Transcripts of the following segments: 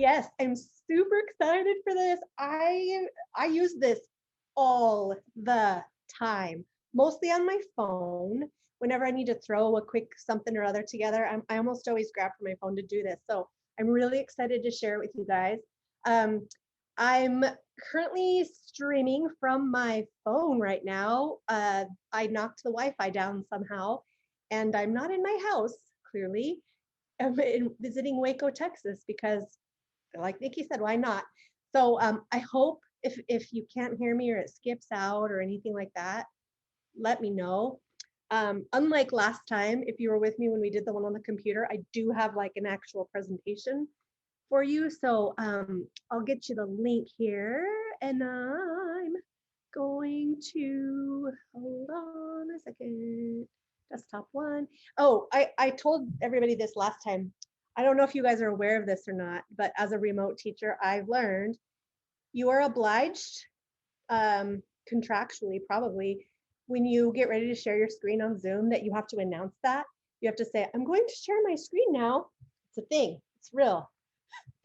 Yes, I'm super excited for this. I use this all the time, mostly on my phone. Whenever I need to throw a quick something or other together, I almost always grab for my phone to do this. So I'm really excited to share it with you guys. Um, I'm currently streaming from my phone right now. I knocked the Wi-Fi down somehow, and I'm not in my house, clearly. I'm visiting Waco, Texas, because like Nikki said, why not? So I hope if you can't hear me or it skips out or anything like that, let me know. Unlike last time, if you were with me when we did the one on the computer, I do have like an actual presentation for you. So I'll get you the link here, and I'm going to, hold on a second, desktop one. Oh, I told everybody this last time. I don't know if you guys are aware of this or not, but as a remote teacher, I've learned you are obliged, contractually probably, when you get ready to share your screen on Zoom, that you have to announce that. You have to say, I'm going to share my screen now. It's a thing, it's real.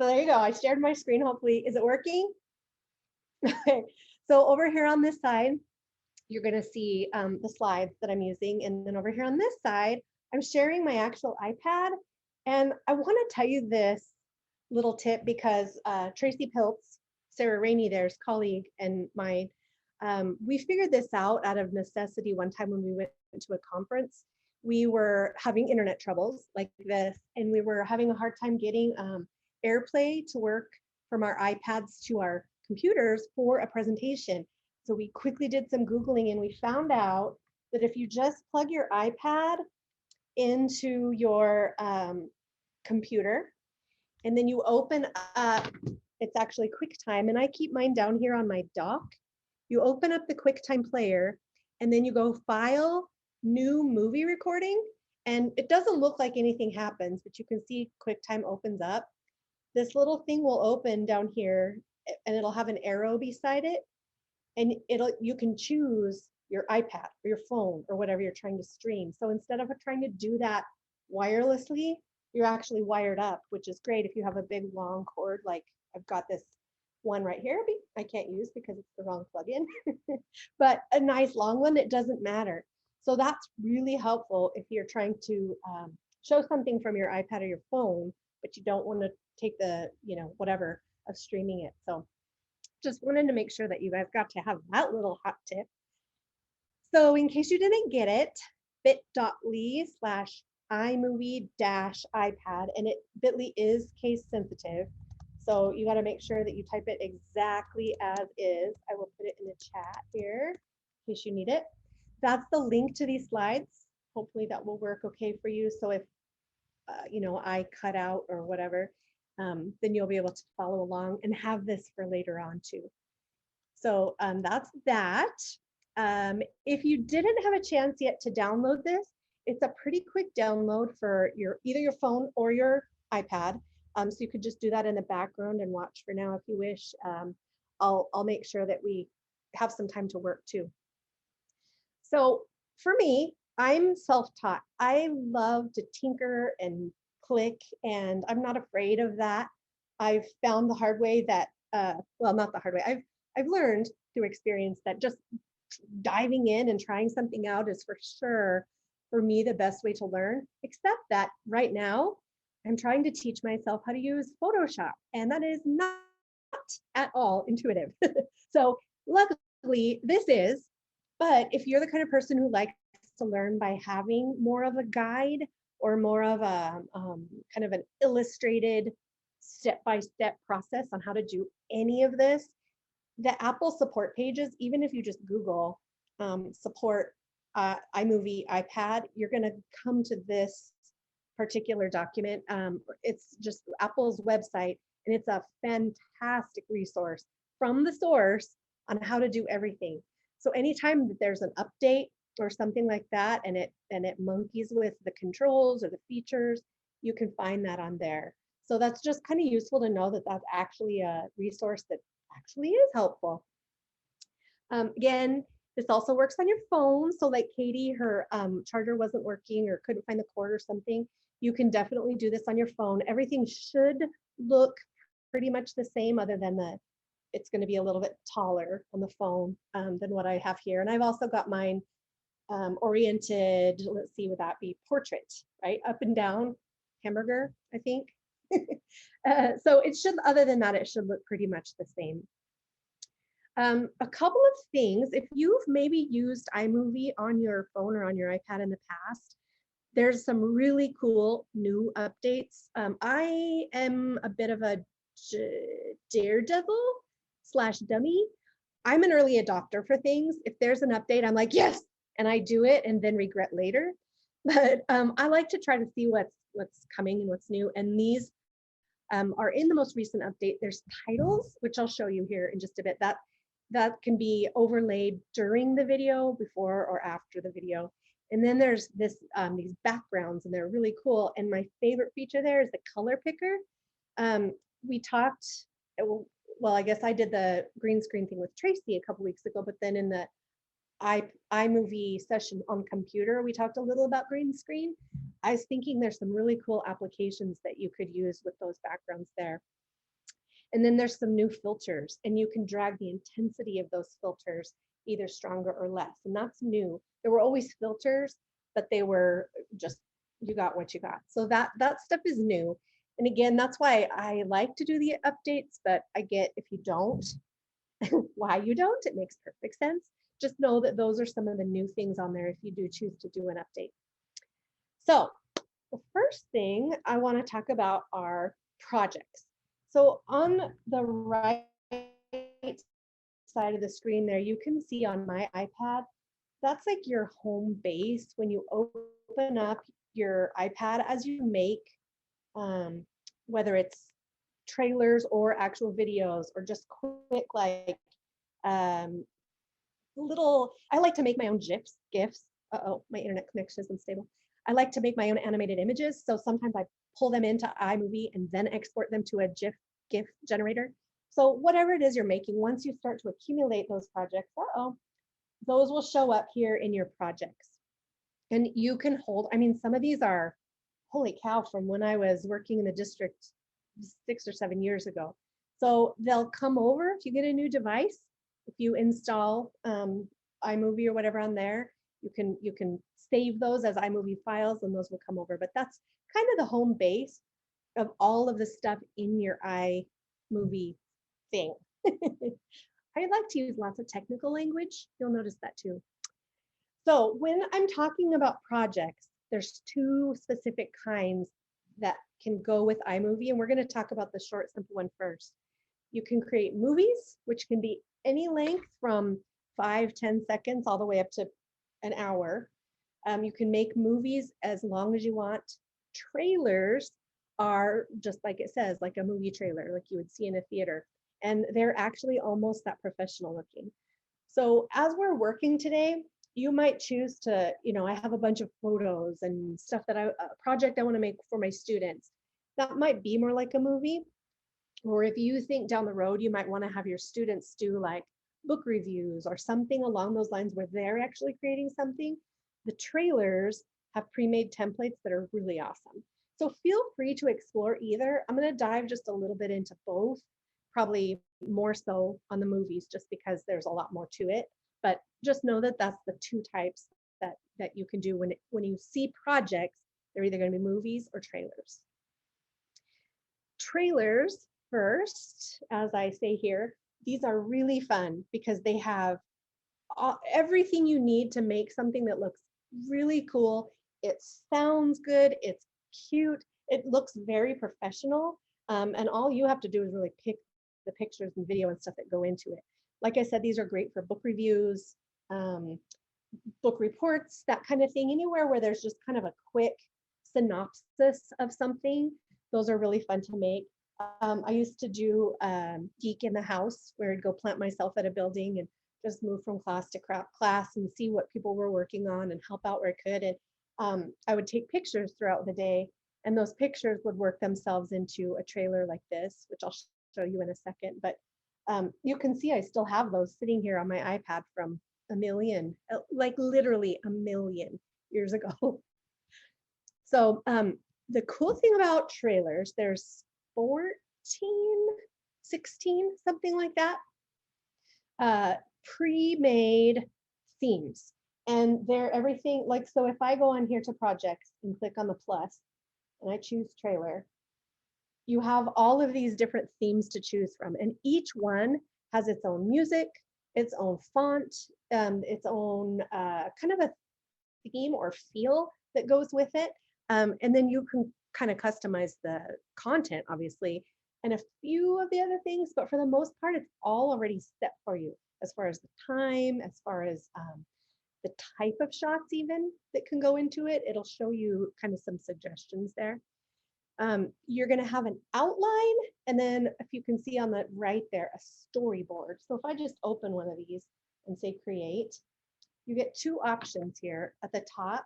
So there you go, I shared my screen, hopefully. Is it working? Okay, so over here on this side, you're gonna see the slides that I'm using. And then over here on this side, I'm sharing my actual iPad. And I wanna tell you this little tip because Tracy Piltz, Sarah Rainey, there's colleague and mine, we figured this out of necessity one time when we went to a conference. We were having internet troubles like this, and we were having a hard time getting AirPlay to work from our iPads to our computers for a presentation. So we quickly did some Googling, and we found out that if you just plug your iPad into your computer, and then you open up, it's actually QuickTime, and I keep mine down here on my dock. You open up the QuickTime player, and then you go File, New Movie Recording, and it doesn't look like anything happens, but you can see QuickTime opens up. This little thing will open down here, and it'll have an arrow beside it, and you can choose your iPad or your phone or whatever you're trying to stream. So instead of trying to do that wirelessly, you're actually wired up, which is great if you have a big long cord. Like I've got this one right here, I can't use because it's the wrong plug-in, but a nice long one, it doesn't matter. So that's really helpful if you're trying to show something from your iPad or your phone, but you don't want to take the, whatever of streaming it. So just wanted to make sure that you guys got to have that little hot tip. So in case you didn't get it, bit.ly/iMovie-iPad, and bit.ly is case sensitive. So you got to make sure that you type it exactly as is. I will put it in the chat here in case you need it. That's the link to these slides. Hopefully that will work okay for you. So if, I cut out or whatever, then you'll be able to follow along and have this for later on too. So that's that. If you didn't have a chance yet to download this, it's a pretty quick download for either your phone or your iPad. So you could just do that in the background and watch for now if you wish. I'll make sure that we have some time to work too. So for me, I'm self-taught. I love to tinker and click, and I'm not afraid of that. I've found the hard way that, well, not the hard way. I've learned through experience that just diving in and trying something out is for sure, for me, the best way to learn, except that right now, I'm trying to teach myself how to use Photoshop, and that is not at all intuitive. So luckily this is, but if you're the kind of person who likes to learn by having more of a guide or more of a kind of an illustrated step-by-step process on how to do any of this, the Apple support pages, even if you just Google support iMovie iPad, you're going to come to this particular document. It's just Apple's website, and it's a fantastic resource from the source on how to do everything. So anytime that there's an update or something like that, and it monkeys with the controls or the features, you can find that on there. So that's just kind of useful to know that that's actually a resource that actually is helpful. Again, this also works on your phone. So like Katie, her charger wasn't working or couldn't find the cord or something. You can definitely do this on your phone. Everything should look pretty much the same, other than it's going to be a little bit taller on the phone than what I have here. And I've also got mine oriented, let's see, would that be portrait, right? Up and down, hamburger, I think. So it should, other than that, it should look pretty much the same. A couple of things, if you've maybe used iMovie on your phone or on your iPad in the past, there's some really cool new updates. I am a bit of a daredevil / dummy. I'm an early adopter for things. If there's an update, I'm like, yes, and I do it and then regret later. But I like to try to see what's coming and what's new. And these are in the most recent update. There's titles, which I'll show you here in just a bit. That can be overlaid during the video, before or after the video. And then there's these backgrounds, and they're really cool. And my favorite feature there is the color picker. We talked, well, I guess I did the green screen thing with Tracy a couple weeks ago, but then in the iMovie session on computer, we talked a little about green screen. I was thinking there's some really cool applications that you could use with those backgrounds there. And then there's some new filters, and you can drag the intensity of those filters either stronger or less. And that's new. There were always filters, but they were just, you got what you got. So that stuff is new. And again, that's why I like to do the updates, but I get if you don't, why you don't, it makes perfect sense. Just know that those are some of the new things on there if you do choose to do an update. So the first thing I want to talk about are projects. So on the right side of the screen there, you can see on my iPad, that's like your home base. When you open up your iPad, as you make, whether it's trailers or actual videos or just quick, like little, I like to make my own GIFs. Uh-oh, my internet connection is unstable. I like to make my own animated images. So sometimes I pull them into iMovie and then export them to a GIF generator. So whatever it is you're making, once you start to accumulate those projects, those will show up here in your projects. And you can hold, I mean, some of these are, holy cow, from when I was working in the district 6 or 7 years ago. So they'll come over if you get a new device. If you install iMovie or whatever on there, you can save those as iMovie files, and those will come over. But that's kind of the home base of all of the stuff in your iMovie thing. I like to use lots of technical language. You'll notice that too. So when I'm talking about projects, there's two specific kinds that can go with iMovie, and we're going to talk about the short, simple one first. You can create movies, which can be any length from 5-10 seconds all the way up to an hour. You can make movies as long as you want. Trailers are just like it says, like a movie trailer, like you would see in a theater. And they're actually almost that professional looking. So as we're working today, you might choose to, I have a bunch of photos and stuff that a project I want to make for my students. That might be more like a movie. Or if you think down the road, you might want to have your students do like book reviews or something along those lines where they're actually creating something. The trailers have pre-made templates that are really awesome. So feel free to explore either. I'm going to dive just a little bit into both, probably more so on the movies just because there's a lot more to it. But just know that that's the two types that you can do when you see projects. They're either going to be movies or trailers. Trailers first, as I say here, these are really fun because they have everything you need to make something that looks really cool. It sounds good. It's cute. It looks very professional. And all you have to do is really pick the pictures and video and stuff that go into it. Like I said, these are great for book reviews, book reports, that kind of thing. Anywhere where there's just kind of a quick synopsis of something, those are really fun to make. I used to do Geek in the House, where I'd go plant myself at a building and just move from class to class and see what people were working on and help out where I could. And I would take pictures throughout the day, and those pictures would work themselves into a trailer like this, which I'll show you in a second. But you can see I still have those sitting here on my iPad from like literally a million years ago. So the cool thing about trailers, there's 14 16, something like that, pre-made themes. And they're everything like, so if I go on here to projects and click on the plus and I choose trailer, you have all of these different themes to choose from. And each one has its own music, its own font, its own kind of a theme or feel that goes with it. And then you can kind of customize the content, obviously, and a few of the other things, but for the most part, it's all already set for you as far as the time, as far as the type of shots even that can go into it. It'll show you kind of some suggestions there. You're going to have an outline, and then if you can see on the right there, a storyboard. So if I just open one of these and say create, you get two options here at the top.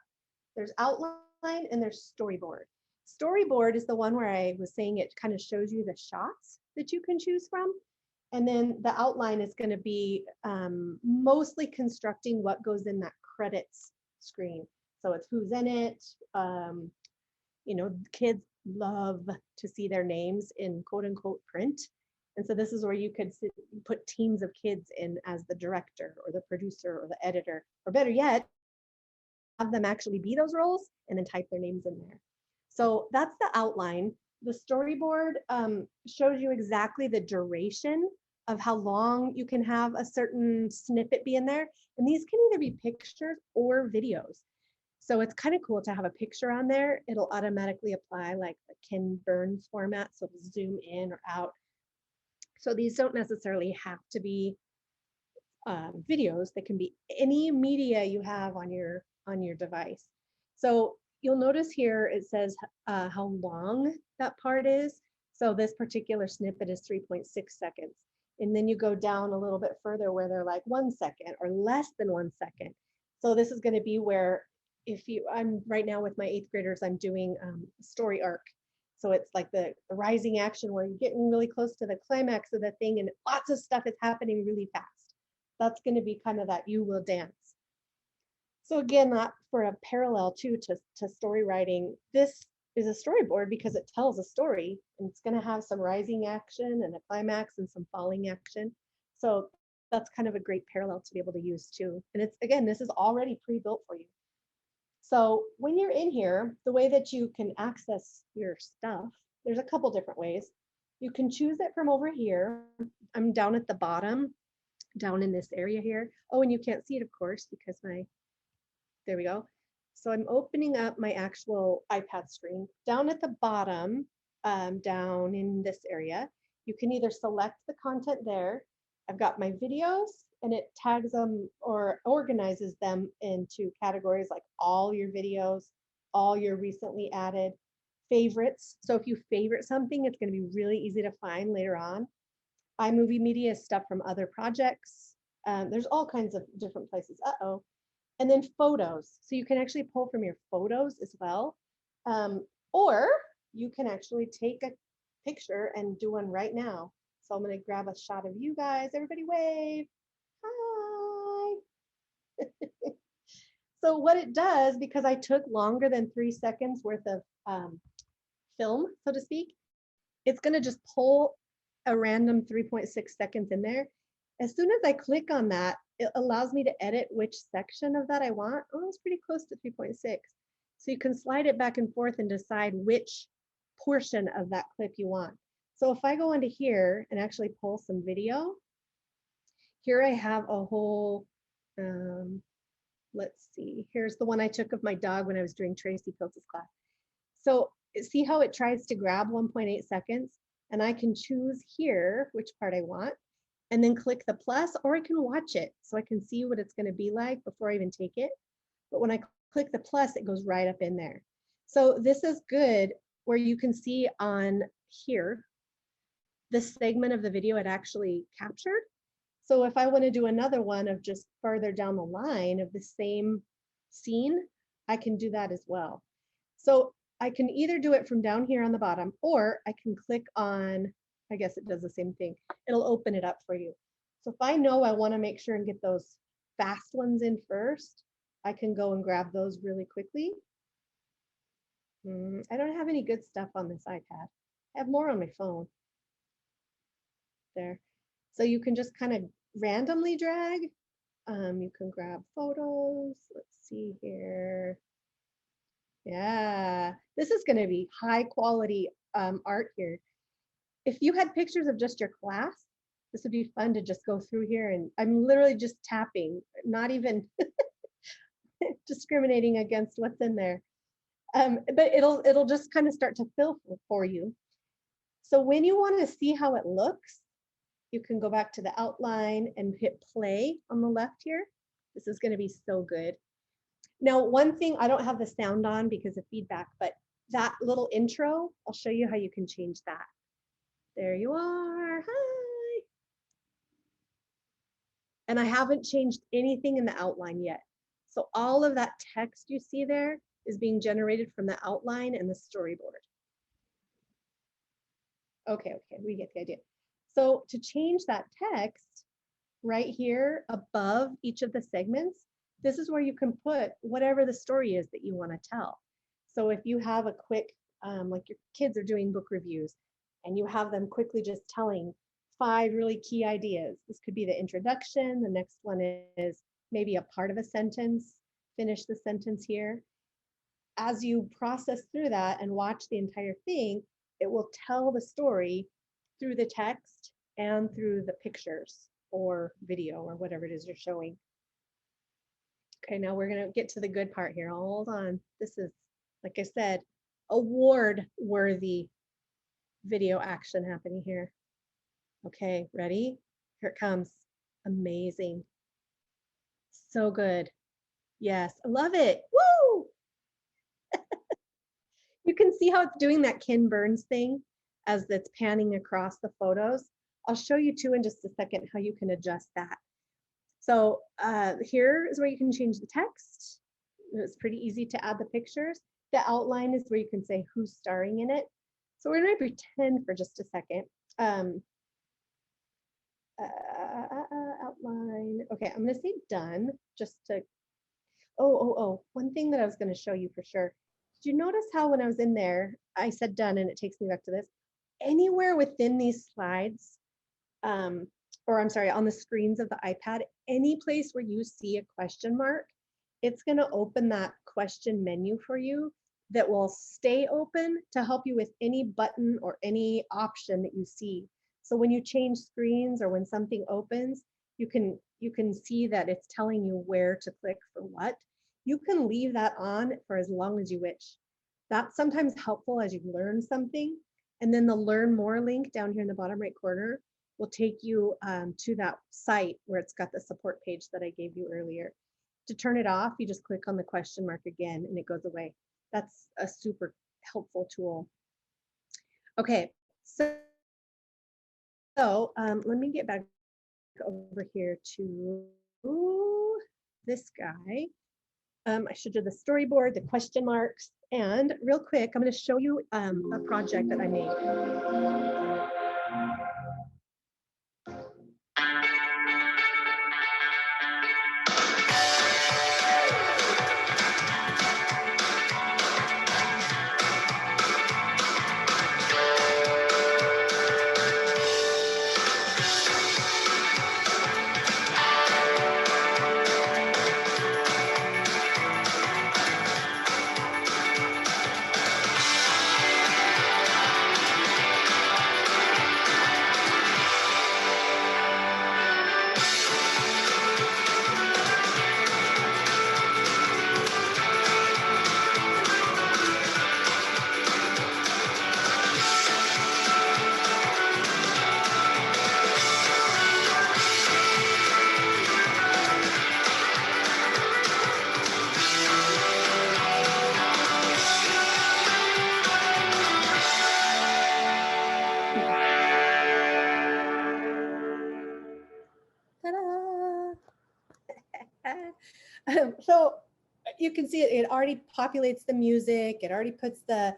There's outline and there's storyboard. Storyboard is the one where I was saying it kind of shows you the shots that you can choose from. And then the outline is going to be mostly constructing what goes in that credits screen. So it's who's in it. You know, kids love to see their names in quote unquote print. And so this is where you could put teams of kids in as the director or the producer or the editor, or better yet, have them actually be those roles and then type their names in there. So that's the outline. The storyboard shows you exactly the duration of how long you can have a certain snippet be in there. And these can either be pictures or videos. So it's kind of cool to have a picture on there. It'll automatically apply like the Ken Burns format, so it'll zoom in or out. So these don't necessarily have to be videos. They can be any media you have on your device. So you'll notice here it says how long that part is. So this particular snippet is 3.6 seconds. And then you go down a little bit further where they're like 1 second or less than 1 second. So this is going to be where I'm right now with my 8th graders, I'm doing story arc. So it's like the rising action where you're getting really close to the climax of the thing and lots of stuff is happening really fast. That's going to be kind of that you will dance. So again, that for a parallel too to story writing, this is a storyboard because it tells a story and it's going to have some rising action and a climax and some falling action. So that's kind of a great parallel to be able to use too. And it's, again, this is already pre-built for you. So when you're in here, the way that you can access your stuff, there's a couple different ways. You can choose it from over here. I'm down at the bottom, down in this area here. Oh, and you can't see it, of course, because there we go. So I'm opening up my actual iPad screen. Down at the bottom, down in this area, you can either select the content there. I've got my videos, and it tags them or organizes them into categories like all your videos, all your recently added favorites. So if you favorite something, it's going to be really easy to find later on. iMovie media is stuff from other projects. There's all kinds of different places. And then photos. So you can actually pull from your photos as well. Or you can actually take a picture and do one right now. So I'm going to grab a shot of you guys. Everybody wave. Hi. So what it does, because I took longer than 3 seconds worth of film, so to speak, it's going to just pull a random 3.6 seconds in there. As soon as I click on that, it allows me to edit which section of that I want. Oh, it's pretty close to 3.6. So you can slide it back and forth and decide which portion of that clip you want. So if I go into here and actually pull some video, here I have a whole, let's see, here's the one I took of my dog when I was doing Tracy Piltz's class. So see how it tries to grab 1.8 seconds? And I can choose here which part I want, and then click the plus, or I can watch it so I can see what it's going to be like before I even take it. But when I click the plus, it goes right up in there. So this is good where you can see on here the segment of the video it actually captured. So if I want to do another one of just further down the line of the same scene, I can do that as well. So I can either do it from down here on the bottom, or I can click on, I guess it does the same thing. It'll open it up for you. So if I know I want to make sure and get those fast ones in first, I can go and grab those really quickly. I don't have any good stuff on this iPad. I have more on my phone. there. So you can just kind of randomly drag. You can grab photos. Let's see here. Yeah, this is going to be high quality art here. If you had pictures of just your class, this would be fun to just go through here, and I'm literally just tapping, not even discriminating against what's in there. But it'll just kind of start to fill for you. So when you want to see how it looks, you can go back to the outline and hit play on the left here. This is going to be so good. Now, one thing, I don't have the sound on because of feedback, but that little intro, I'll show you how you can change that. There you are. Hi. And I haven't changed anything in the outline yet. So all of that text you see there is being generated from the outline and the storyboard. Okay, we get the idea. So to change that text right here above each of the segments, this is where you can put whatever the story is that you want to tell. So if you have a quick, like your kids are doing book reviews and you have them quickly just telling 5 really key ideas. This could be the introduction. The next one is maybe a part of a sentence, finish the sentence here. As you process through that and watch the entire thing, it will tell the story through the text and through the pictures or video or whatever it is you're showing. Okay, now we're going to get to the good part here. Hold on. This is, like I said, award-worthy video action happening here. Okay, ready? Here it comes. Amazing. So good. Yes, I love it. Woo! You can see how it's doing that Ken Burns thing as it's panning across the photos. I'll show you too in just a second how you can adjust that. So here is where you can change the text. It's pretty easy to add the pictures. The outline is where you can say who's starring in it. So we're going to pretend for just a second. Outline. Okay, I'm going to say done just to, one thing that I was going to show you for sure. Did you notice how when I was in there, I said done and it takes me back to this? Anywhere within these slides, or I'm sorry, on the screens of the iPad, any place where you see a question mark, it's going to open that question menu for you that will stay open to help you with any button or any option that you see. So when you change screens or when something opens, you can see that it's telling you where to click for what. You can leave that on for as long as you wish. That's sometimes helpful as you learn something. And then the learn more link down here in the bottom right corner will take you to that site where it's got the support page that I gave you earlier. To turn it off, you just click on the question mark again and it goes away. That's a super helpful tool. Okay, so let me get back over here to this guy. I should do the storyboard, the question marks, and real quick, I'm going to show you a project that I made. So you can see it already populates the music. It already puts the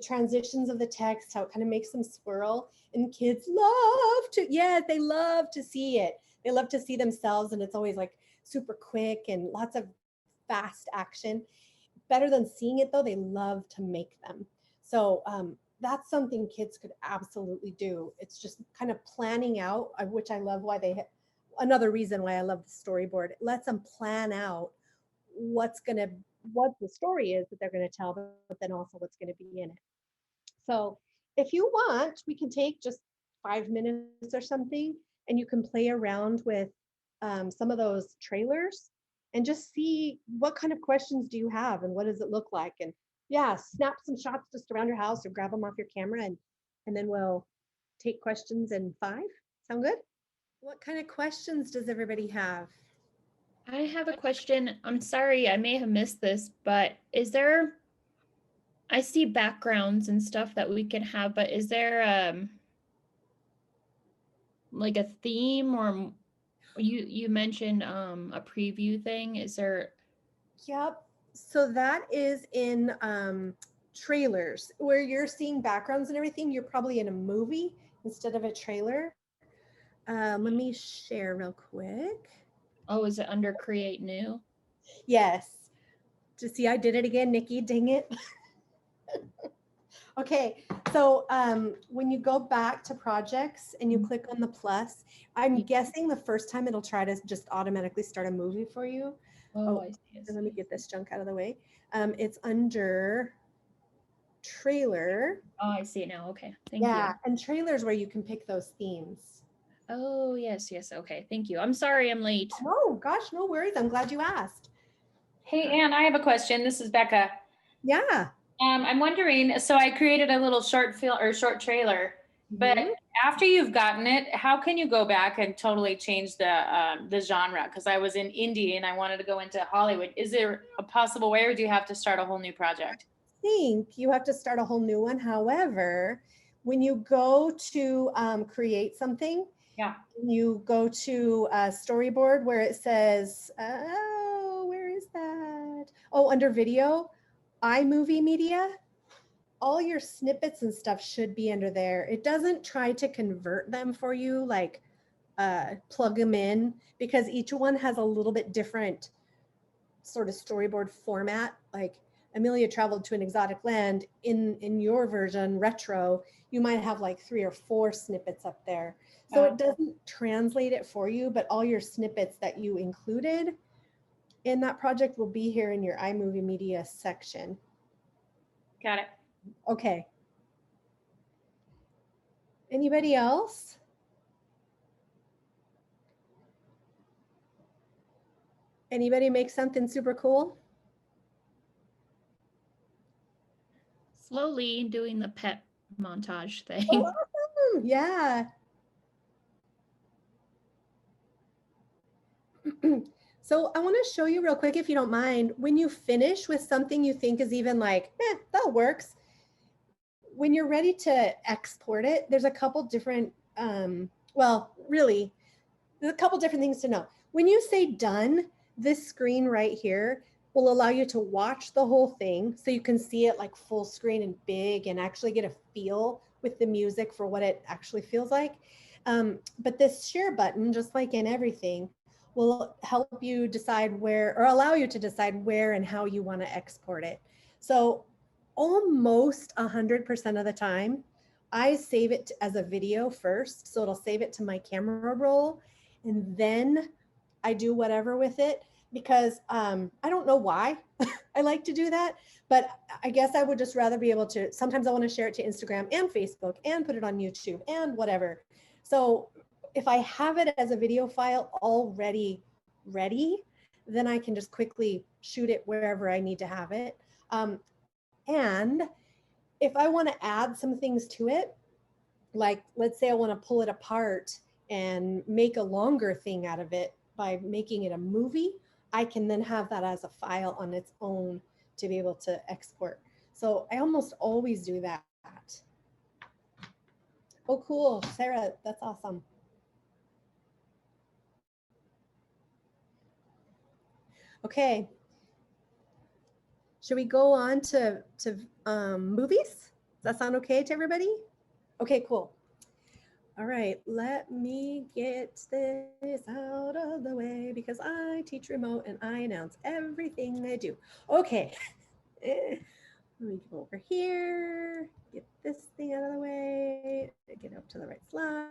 transitions of the text, how it kind of makes them swirl. And kids love to, yes, they love to see it. They love to see themselves, and it's always like super quick and lots of fast action. Better than seeing it though, they love to make them. So that's something kids could absolutely do. It's just kind of planning out, which I love why another reason why I love the storyboard. It lets them plan out what's going to, what the story is that they're going to tell, but then also what's going to be in it. So if you want, we can take just 5 minutes or something and you can play around with some of those trailers and just see what kind of questions do you have and what does it look like. And yeah, snap some shots just around your house or grab them off your camera and then we'll take questions in 5. Sound good? What kind of questions does everybody have? I have a question. I'm sorry, I may have missed this, but is there, I see backgrounds and stuff that we can have, but is there like a theme or you mentioned a preview thing? Is there Yep. So that is in trailers where you're seeing backgrounds and everything. You're probably in a movie instead of a trailer. Let me share real quick. oh, is it under create new? Yes. To see, I did it again, Nikki. Dang it. Okay. So when you go back to projects and you click on the plus, I'm guessing the first time it'll try to just automatically start a movie for you. Oh, Oh, I see. let me get this junk out of the way. It's under trailer. Oh, I see it now. Okay. Thank Yeah, you. and trailers where you can pick those themes. Oh, yes, yes. Okay. Thank you. I'm sorry I'm late. Oh gosh, no worries. I'm glad you asked. Hey, Anne, I have a question. This is Becca. Yeah. I'm wondering, so I created a little short film or short trailer, but Mhm. after you've gotten it, how can you go back and totally change the genre? Because I was in indie and I wanted to go into Hollywood. Is there a possible way, or do you have to start a whole new project? Think you have to start a whole new one. However, when you go to create something, Yeah. you go to Storyboard where it says, oh, where is that? Oh, under video, iMovie media. All your snippets and stuff should be under there. It doesn't try to convert them for you, like plug them in, because each one has a little bit different sort of storyboard format. Like Amelia traveled to an exotic land. In your version, retro, you might have like 3 or 4 snippets up there. So it doesn't translate it for you, but all your snippets that you included in that project will be here in your iMovie media section. Got it. Okay. Anybody else? Anybody make something super cool? Slowly doing the pet montage thing. Oh, awesome. Yeah. So I want to show you real quick, if you don't mind, when you finish with something you think is even like, that works. When you're ready to export it, there's a couple different, well, really, there's a couple different things to know. When you say done, this screen right here will allow you to watch the whole thing so you can see it like full screen and big and actually get a feel with the music for what it actually feels like. But this share button, just like in everything, will help you decide where, or allow you to decide where and how you want to export it. So almost 100% of the time, I save it as a video first. So it'll save it to my camera roll and then I do whatever with it because I don't know why I like to do that, but I guess I would just rather be able to. Sometimes I want to share it to Instagram and Facebook and put it on YouTube and whatever. So if I have it as a video file already ready, then I can just quickly shoot it wherever I need to have it. And if I want to add some things to it, like let's say I want to pull it apart and make a longer thing out of it by making it a movie, I can then have that as a file on its own to be able to export. So I almost always do that. Oh, cool. Sarah, that's awesome. Okay. Should we go on to movies? Does that sound okay to everybody? Okay, cool. All right, let me get this out of the way because I teach remote and I announce everything I do. Okay. Let me go over here, get this thing out of the way, get up to the right slide.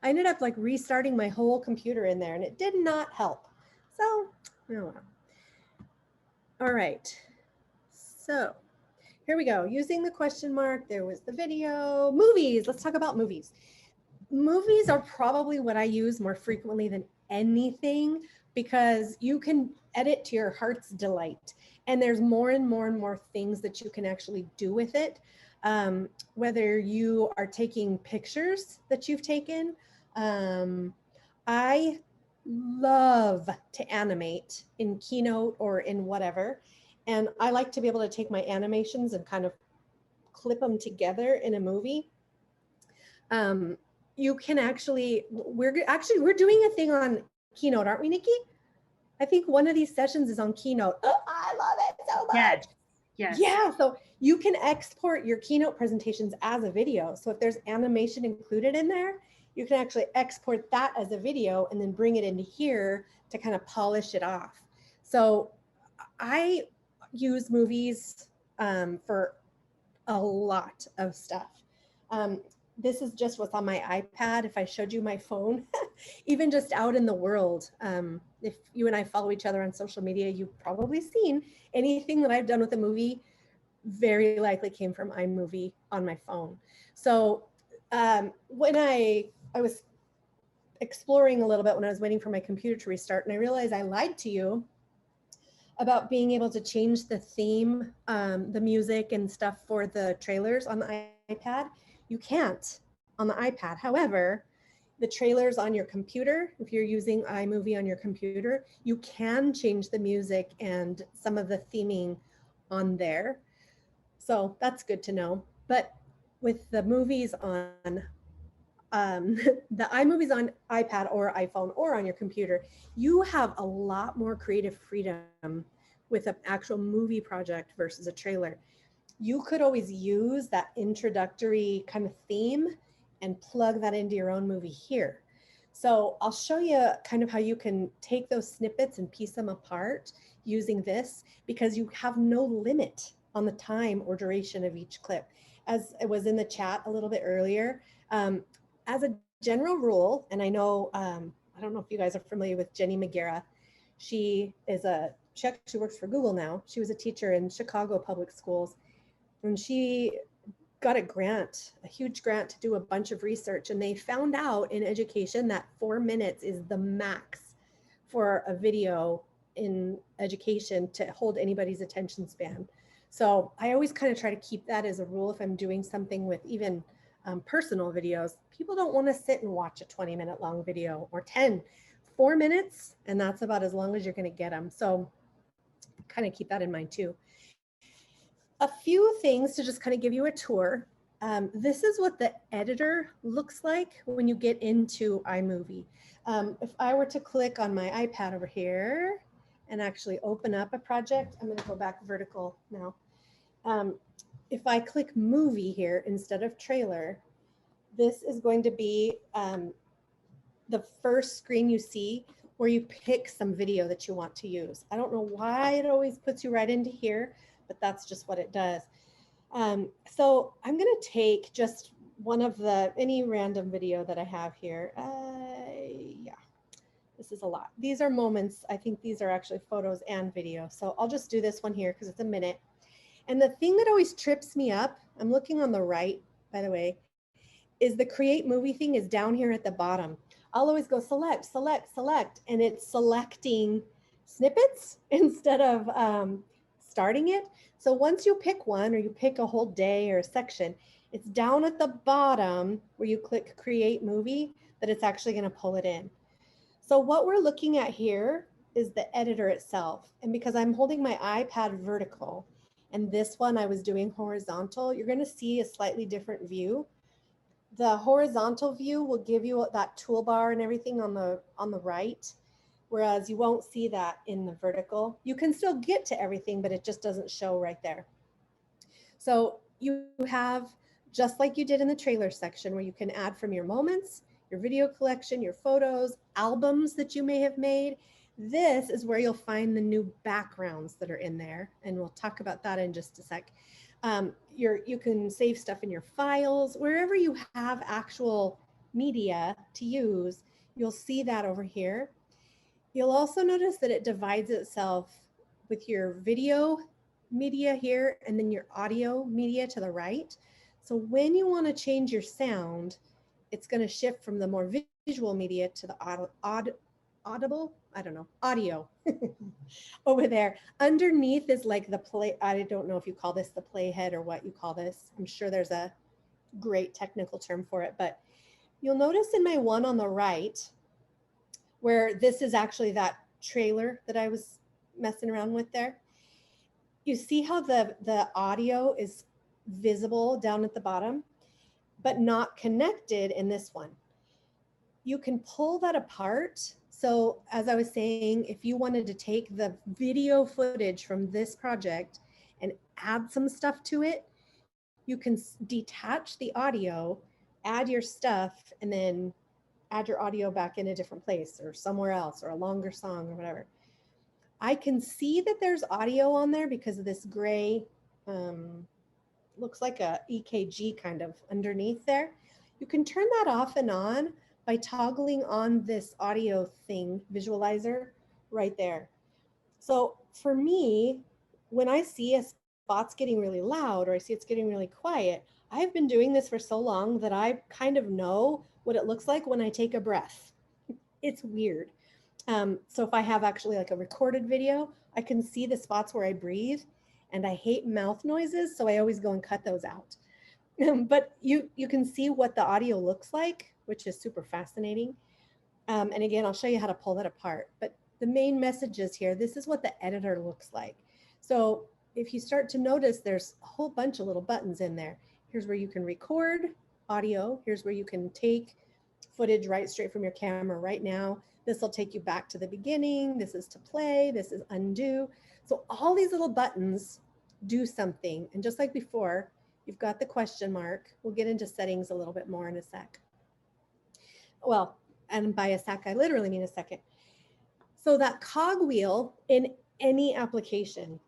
I ended up like restarting my whole computer in there and it did not help. So, oh well. All right. So here we go. Using the question mark, there was the video. Movies, let's talk about movies. Movies are probably what I use more frequently than anything because you can edit to your heart's delight. And there's more and more and more things that you can actually do with it. Whether you are taking pictures that you've taken. I love to animate in Keynote or in whatever. And I like to be able to take my animations and kind of clip them together in a movie. You can actually, we're doing a thing on Keynote, aren't we, Nikki? I think one of these sessions is on Keynote. Oh, I love it so much. Yes. Yes. Yeah, so you can export your Keynote presentations as a video. So if there's animation included in there, you can actually export that as a video and then bring it into here to kind of polish it off. So I use movies for a lot of stuff. This is just what's on my iPad. If I showed you my phone, even just out in the world, if you and I follow each other on social media, you've probably seen anything that I've done with a movie very likely came from iMovie on my phone. So when I was exploring a little bit when I was waiting for my computer to restart, and I realized I lied to you about being able to change the theme, the music and stuff for the trailers on the iPad. You can't on the iPad. However, the trailers on your computer, if you're using iMovie on your computer, you can change the music and some of the theming on there. So that's good to know. But with the movies on, the iMovies on iPad or iPhone or on your computer, you have a lot more creative freedom with an actual movie project versus a trailer. You could always use that introductory kind of theme and plug that into your own movie here. So I'll show you kind of how you can take those snippets and piece them apart using this because you have no limit on the time or duration of each clip. As it was in the chat a little bit earlier, as a general rule, and I know, I don't know if you guys are familiar with Jenny McGarrah. She actually works for Google now. She was a teacher in Chicago public schools. And she got a grant, a huge grant to do a bunch of research. And they found out in education that 4 minutes is the max for a video in education to hold anybody's attention span. So I always kind of try to keep that as a rule if I'm doing something with even personal videos. People don't want to sit and watch a 20-minute long video or 10, 4 minutes, and that's about as long as you're going to get them. So kind of keep that in mind too. A few things to just kind of give you a tour. This is what the editor looks like when you get into iMovie. If I were to click on my iPad over here and actually open up a project, I'm going to go back vertical now. If I click movie here instead of trailer, this is going to be the first screen you see where you pick some video that you want to use. I don't know why it always puts you right into here, but that's just what it does. So I'm going to take just one of any random video that I have here. Yeah, this is a lot. These are moments. I think these are actually photos and video. So I'll just do this one here because it's a minute. And the thing that always trips me up, I'm looking on the right, by the way, is the create movie thing is down here at the bottom. I'll always go select, select, select, and it's selecting snippets instead of starting it. So once you pick one or you pick a whole day or a section, it's down at the bottom where you click create movie that it's actually going to pull it in. So what we're looking at here is the editor itself. And because I'm holding my iPad vertical and this one I was doing horizontal, you're going to see a slightly different view. The horizontal view will give you that toolbar and everything on the right, whereas you won't see that in the vertical. You can still get to everything, but it just doesn't show right there. So you have, just like you did in the trailer section, where you can add from your moments, your video collection, your photos, albums that you may have made. This is where you'll find the new backgrounds that are in there, and we'll talk about that in just a sec. You can save stuff in your files, wherever you have actual media to use, you'll see that over here. You'll also notice that it divides itself with your video media here and then your audio media to the right. So when you want to change your sound, it's going to shift from the more visual media to the audible, I don't know, audio over there. Underneath is like the play, I don't know if you call this the playhead or what you call this. I'm sure there's a great technical term for it, but you'll notice in my one on the right, where this is actually that trailer that I was messing around with there. You see how the audio is visible down at the bottom, but not connected in this one. You can pull that apart. So as I was saying, if you wanted to take the video footage from this project and add some stuff to it, you can detach the audio, add your stuff, and then add your audio back in a different place or somewhere else or a longer song or whatever. I can see that there's audio on there because of this gray, looks like a EKG kind of underneath there. You can turn that off and on by toggling on this audio thing, visualizer right there. So for me, when I see a spot's getting really loud or I see it's getting really quiet, I've been doing this for so long that I kind of know what it looks like when I take a breath. It's weird. So if I have actually like a recorded video, I can see the spots where I breathe, and I hate mouth noises, so I always go and cut those out. But you can see what the audio looks like, which is super fascinating. And again, I'll show you how to pull that apart. But the main message is here, this is what the editor looks like. So if you start to notice, there's a whole bunch of little buttons in there. Here's where you can record audio. Here's where you can take footage right straight from your camera right now. This will take you back to the beginning. This is to play. This is undo. So all these little buttons do something. And just like before, you've got the question mark. We'll get into settings a little bit more in a sec. Well, and by a sec, I literally mean a second. So that cog wheel in any application,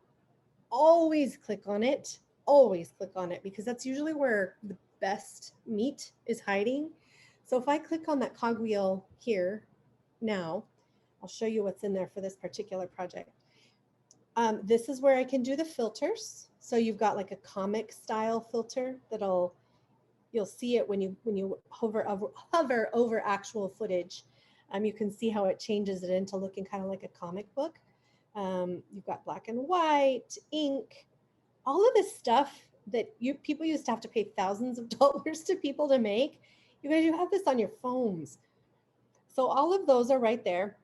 always click on it, because that's usually where the best meat is hiding. So if I click on that cog wheel here now, I'll show you what's in there for this particular project. This is where I can do the filters. So you've got like a comic style filter that'll, you'll see it when you hover over actual footage. You can see how it changes it into looking kind of like a comic book. You've got black and white, ink, all of this stuff that people used to have to pay thousands of dollars to people to make. You guys, you have this on your phones. So all of those are right there.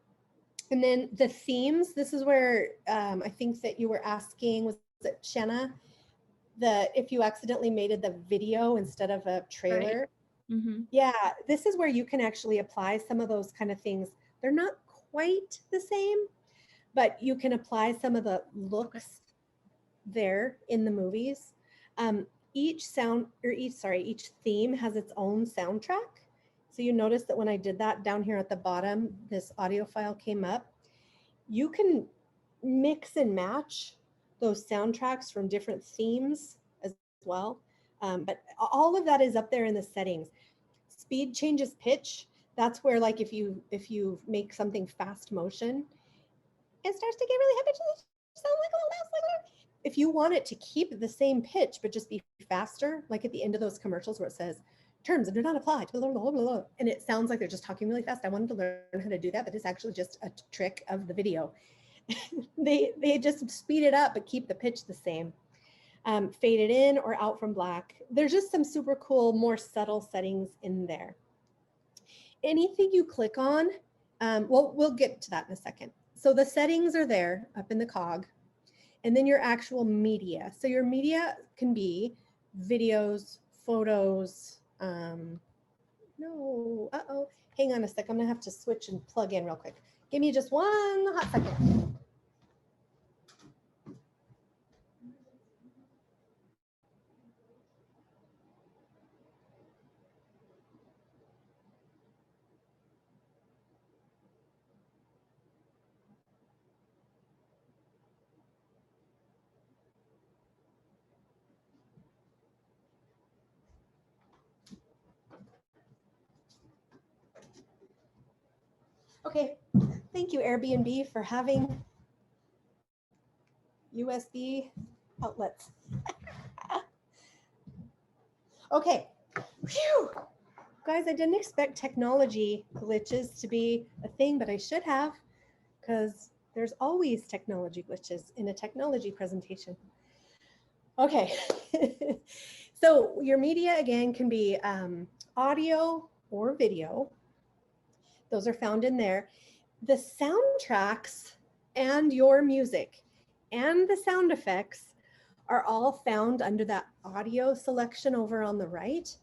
And then the themes, this is where I think that you were asking, was it Shanna, if you accidentally made it the video instead of a trailer. Right. Mm-hmm. Yeah, this is where you can actually apply some of those kind of things. They're not quite the same, but you can apply some of the looks there in the movies. Each theme has its own soundtrack. So you notice that when I did that down here at the bottom, this audio file came up. You can mix and match those soundtracks from different themes as well. But all of that is up there in the settings. Speed changes pitch. That's where, like, if you make something fast motion, it starts to get really high pitch. Sound like a little. If you want it to keep the same pitch but just be faster, like at the end of those commercials where it says terms do not apply, blah, blah, blah, blah, and it sounds like they're just talking really fast. I wanted to learn how to do that, but it's actually just a trick of the video. They just speed it up but keep the pitch the same. Fade it in or out from black. There's just some super cool, more subtle settings in there. Anything you click on, we'll get to that in a second. So the settings are there up in the cog, and then your actual media. So your media can be videos, photos. Hang on a sec. I'm gonna have to switch and plug in real quick. Give me just one hot second. Okay, thank you Airbnb for having USB outlets. Okay, phew. Guys, I didn't expect technology glitches to be a thing, but I should have, because there's always technology glitches in a technology presentation. Okay, so your media again can be audio or video. Those are found in there. The soundtracks and your music and the sound effects are all found under that audio selection over on the right.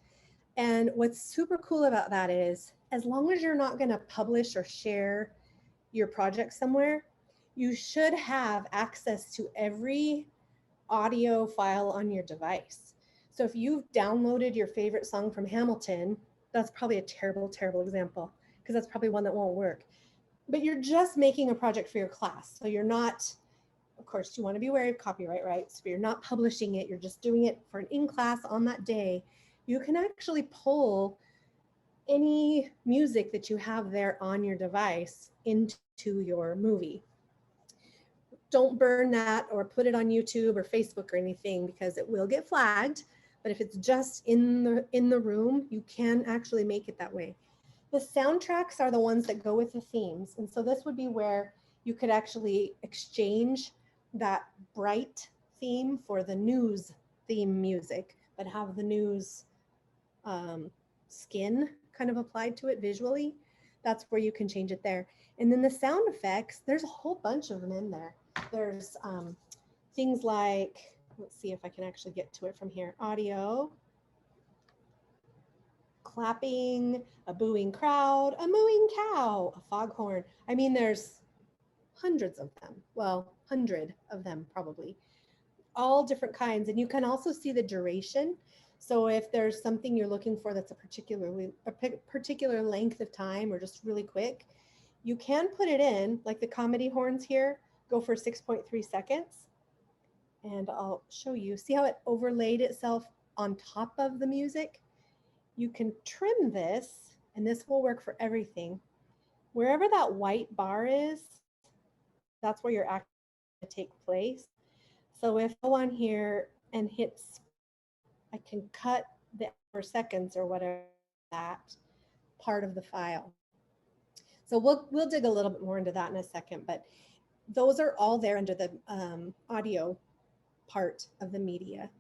And what's super cool about that is, as long as you're not going to publish or share your project somewhere, you should have access to every audio file on your device. So if you've downloaded your favorite song from Hamilton, that's probably a terrible, terrible example, because that's probably one that won't work. But you're just making a project for your class. So you're not, of course, you want to be aware of copyright rights, but you're not publishing it. You're just doing it for an in-class on that day. You can actually pull any music that you have there on your device into your movie. Don't burn that or put it on YouTube or Facebook or anything, because it will get flagged. But if it's just in the room, you can actually make it that way. The soundtracks are the ones that go with the themes. And so this would be where you could actually exchange that bright theme for the news theme music, but have the news skin kind of applied to it visually. That's where you can change it there. And then the sound effects, there's a whole bunch of them in there. There's things like, let's see if I can actually get to it from here. Audio, clapping, a booing crowd, a mooing cow, a foghorn. I mean, there's hundreds of them. Well, 100 of them probably. All different kinds. And you can also see the duration. So if there's something you're looking for that's a particular length of time or just really quick, you can put it in, like the comedy horns here, go for 6.3 seconds. And I'll show you. See how it overlaid itself on top of the music? You can trim this, and this will work for everything. Wherever that white bar is, that's where your action will take place. So if I go on here and hit, I can cut the per seconds or whatever that part of the file. So we'll dig a little bit more into that in a second, but those are all there under the audio part of the media.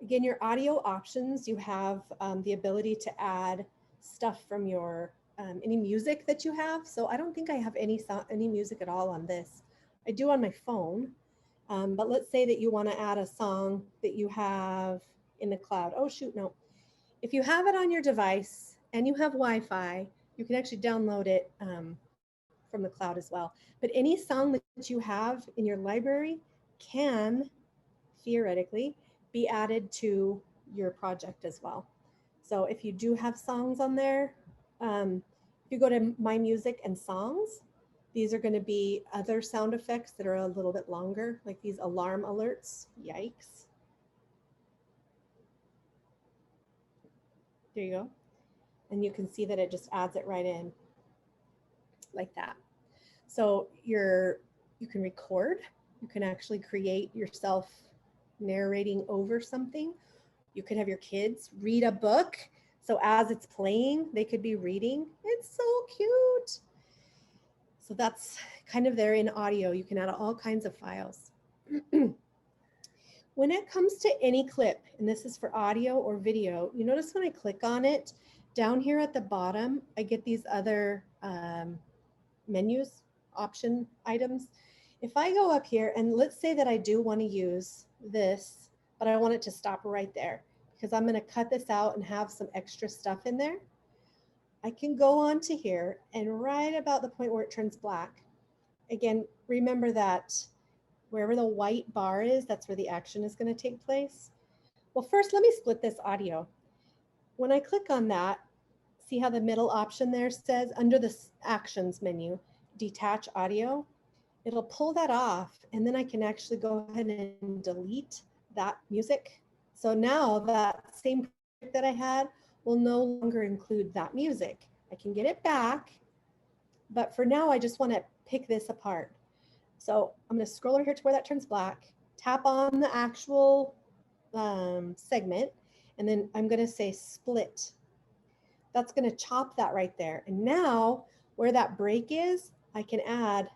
Again, your audio options, you have the ability to add stuff from your any music that you have. So I don't think I have any music at all on this. I do on my phone, but let's say that you want to add a song that you have in the cloud. Oh shoot, no. If you have it on your device and you have Wi-Fi, you can actually download it from the cloud as well. But any song that you have in your library can theoretically be added to your project as well. So if you do have songs on there, if you go to My Music and Songs, these are going to be other sound effects that are a little bit longer, like these alarm alerts. Yikes. There you go. And you can see that it just adds it right in like that. So you can record, you can actually create yourself narrating over something. You could have your kids read a book. So as it's playing, they could be reading. It's so cute. So that's kind of there in audio. You can add all kinds of files. When it comes to any clip, and this is for audio or video, you notice when I click on it, down here at the bottom, I get these other menus, option items. If I go up here and let's say that I do want to use this, but I want it to stop right there because I'm going to cut this out and have some extra stuff in there. I can go on to here and right about the point where it turns black. Again, remember that wherever the white bar is, that's where the action is going to take place. Well, first, let me split this audio. When I click on that, see how the middle option there says under the actions menu, detach audio. It'll pull that off and then I can actually go ahead and delete that music. So now that same project that I had will no longer include that music. I can get it back, but for now, I just want to pick this apart. So I'm going to scroll over here to where that turns black, tap on the actual segment, and then I'm going to say split. That's going to chop that right there. And now where that break is, I can add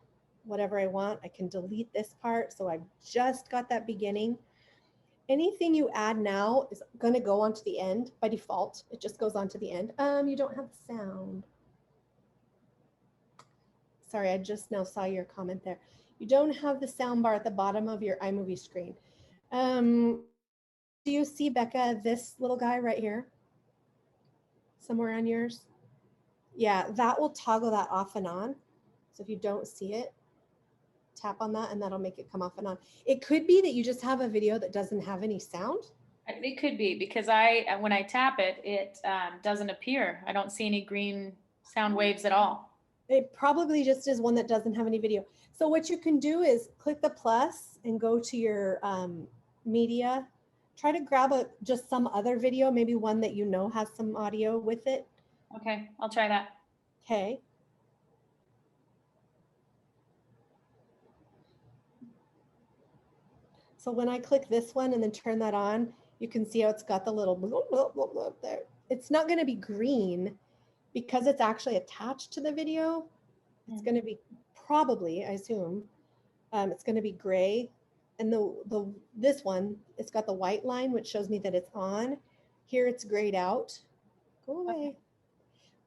whatever I want. I can delete this part. So I've just got that beginning. Anything you add now is going to go onto the end by default. It just goes on to the end. You don't have sound. Sorry, I just now saw your comment there. You don't have the sound bar at the bottom of your iMovie screen. Do you see, Becca, this little guy right here? Somewhere on yours? Yeah, that will toggle that off and on. So if you don't see it, tap on that and that'll make it come off and on. It could be that you just have a video that doesn't have any sound. It could be because when I tap it, it doesn't appear. I don't see any green sound waves at all. It probably just is one that doesn't have any video. So what you can do is click the plus and go to your media. Try to grab just some other video, maybe one that you know has some audio with it. Okay, I'll try that. Okay. So when I click this one and then turn that on, you can see how it's got the little blah, blah, blah, blah there. It's not going to be green because it's actually attached to the video. It's going to be probably, I assume, it's going to be gray. And this one, it's got the white line, which shows me that it's on. Here it's grayed out. Go away. Okay.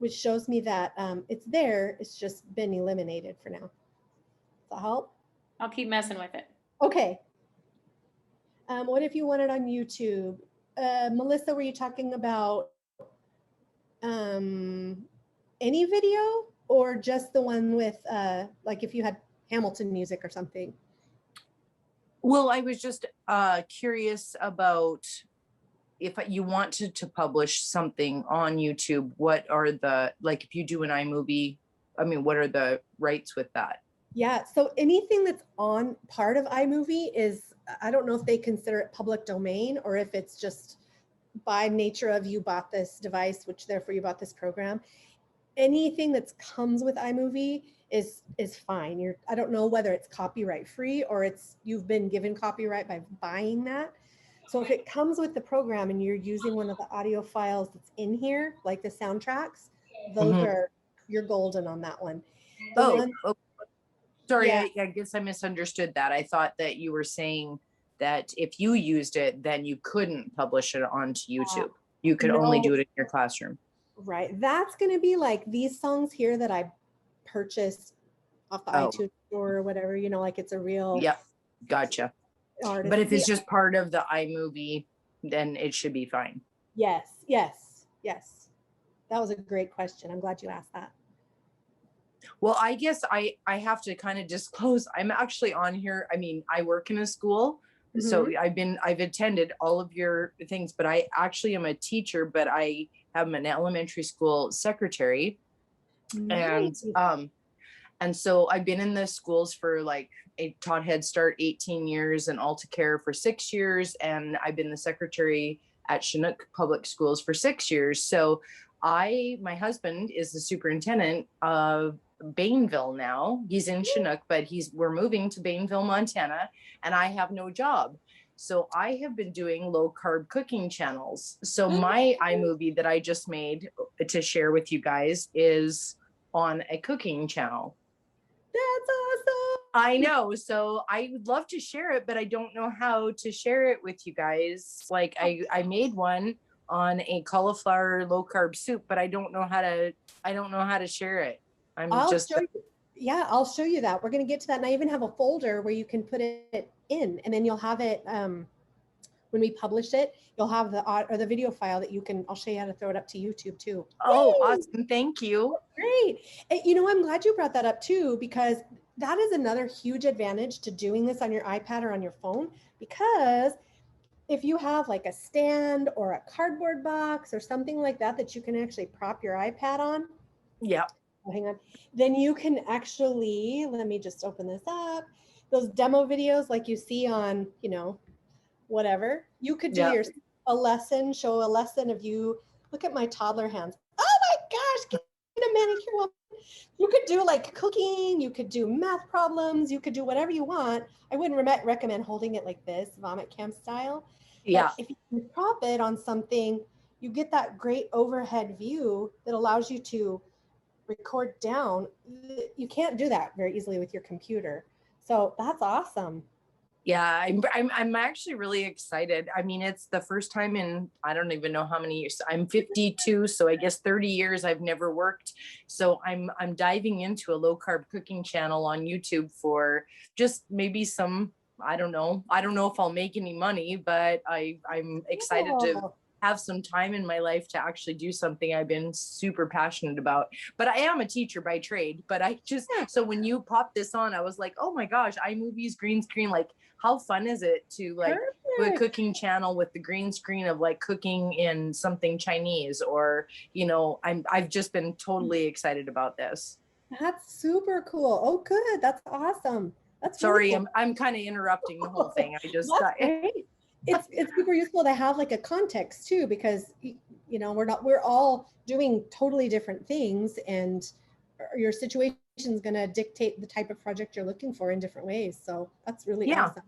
Which shows me that it's there. It's just been eliminated for now. Does that help? I'll keep messing with it. Okay. What if you want it on YouTube? Melissa, were you talking about any video or just the one with like if you had Hamilton music or something? Well, I was just curious about if you wanted to publish something on YouTube, what are the, like if you do an iMovie, I mean, what are the rights with that? Yeah, so anything that's on part of iMovie is, I don't know if they consider it public domain or if it's just by nature of you bought this device, which therefore you bought this program. Anything that comes with iMovie is fine. I don't know whether it's copyright free or you've been given copyright by buying that. So if it comes with the program and you're using one of the audio files that's in here, like the soundtracks, those are, you're golden on that one. Sorry, yeah. I guess I misunderstood that. I thought that you were saying that if you used it, then you couldn't publish it onto YouTube. You could only do it in your classroom. Right. That's going to be like these songs here that I purchased off the iTunes store or whatever, you know, like it's a real. Yep. Gotcha. Artist. But if it's just part of the iMovie, then it should be fine. Yes. Yes. Yes. That was a great question. I'm glad you asked that. Well, I guess I have to kind of disclose. I'm actually on here. I mean, I work in a school. So I've attended all of your things, but I actually am a teacher, but I am an elementary school secretary. Nice. And so I've been in the schools for like, I taught Head Start 18 years and Alta Care for 6 years. And I've been the secretary at Chinook Public Schools for 6 years. So my husband is the superintendent of Bainville now. He's in Chinook, but we're moving to Bainville, Montana, and I have no job. So I have been doing low carb cooking channels. So my iMovie that I just made to share with you guys is on a cooking channel. That's awesome. I know. So I would love to share it, but I don't know how to share it with you guys. Like I made one on a cauliflower low carb soup, but I don't know how to share it. I'll show you that. We're going to get to that. And I even have a folder where you can put it in, and then you'll have it when we publish it, you'll have the video file that I'll show you how to throw it up to YouTube too. Oh, awesome. Thank you. Great. And, you know, I'm glad you brought that up too, because that is another huge advantage to doing this on your iPad or on your phone, because if you have like a stand or a cardboard box or something like that you can actually prop your iPad on. Yeah. Oh, hang on. Then you can actually, let me just open this up. Those demo videos like you see on, you know, whatever. You could do show a lesson of you. Look at my toddler hands. Oh my gosh, get manicure woman. You could do like cooking, you could do math problems, you could do whatever you want. I wouldn't recommend holding it like this, vomit cam style. Yeah. But if you can prop it on something, you get that great overhead view that allows you to record down. You can't do that very easily with your computer. So that's awesome. Yeah, I'm actually really excited. I mean, it's the first time in, I don't even know how many years. I'm 52, so I guess 30 years I've never worked. So I'm diving into a low carb cooking channel on YouTube for just maybe some, I don't know if I'll make any money, but I'm excited to Cool. have some time in my life to actually do something I've been super passionate about. But I am a teacher by trade, but so when you popped this on, I was like, oh my gosh, iMovie's green screen, like how fun is it to like do a Perfect. cooking channel with the green screen of like cooking in something Chinese, or, I've just been totally excited about this. That's super cool. Oh, good. That's awesome. That's really Sorry, cool. I'm kind of interrupting the whole thing. I just That's great. It's super useful to have like a context too, because we're all doing totally different things, and your situation is going to dictate the type of project you're looking for in different ways. So that's really Yeah. awesome.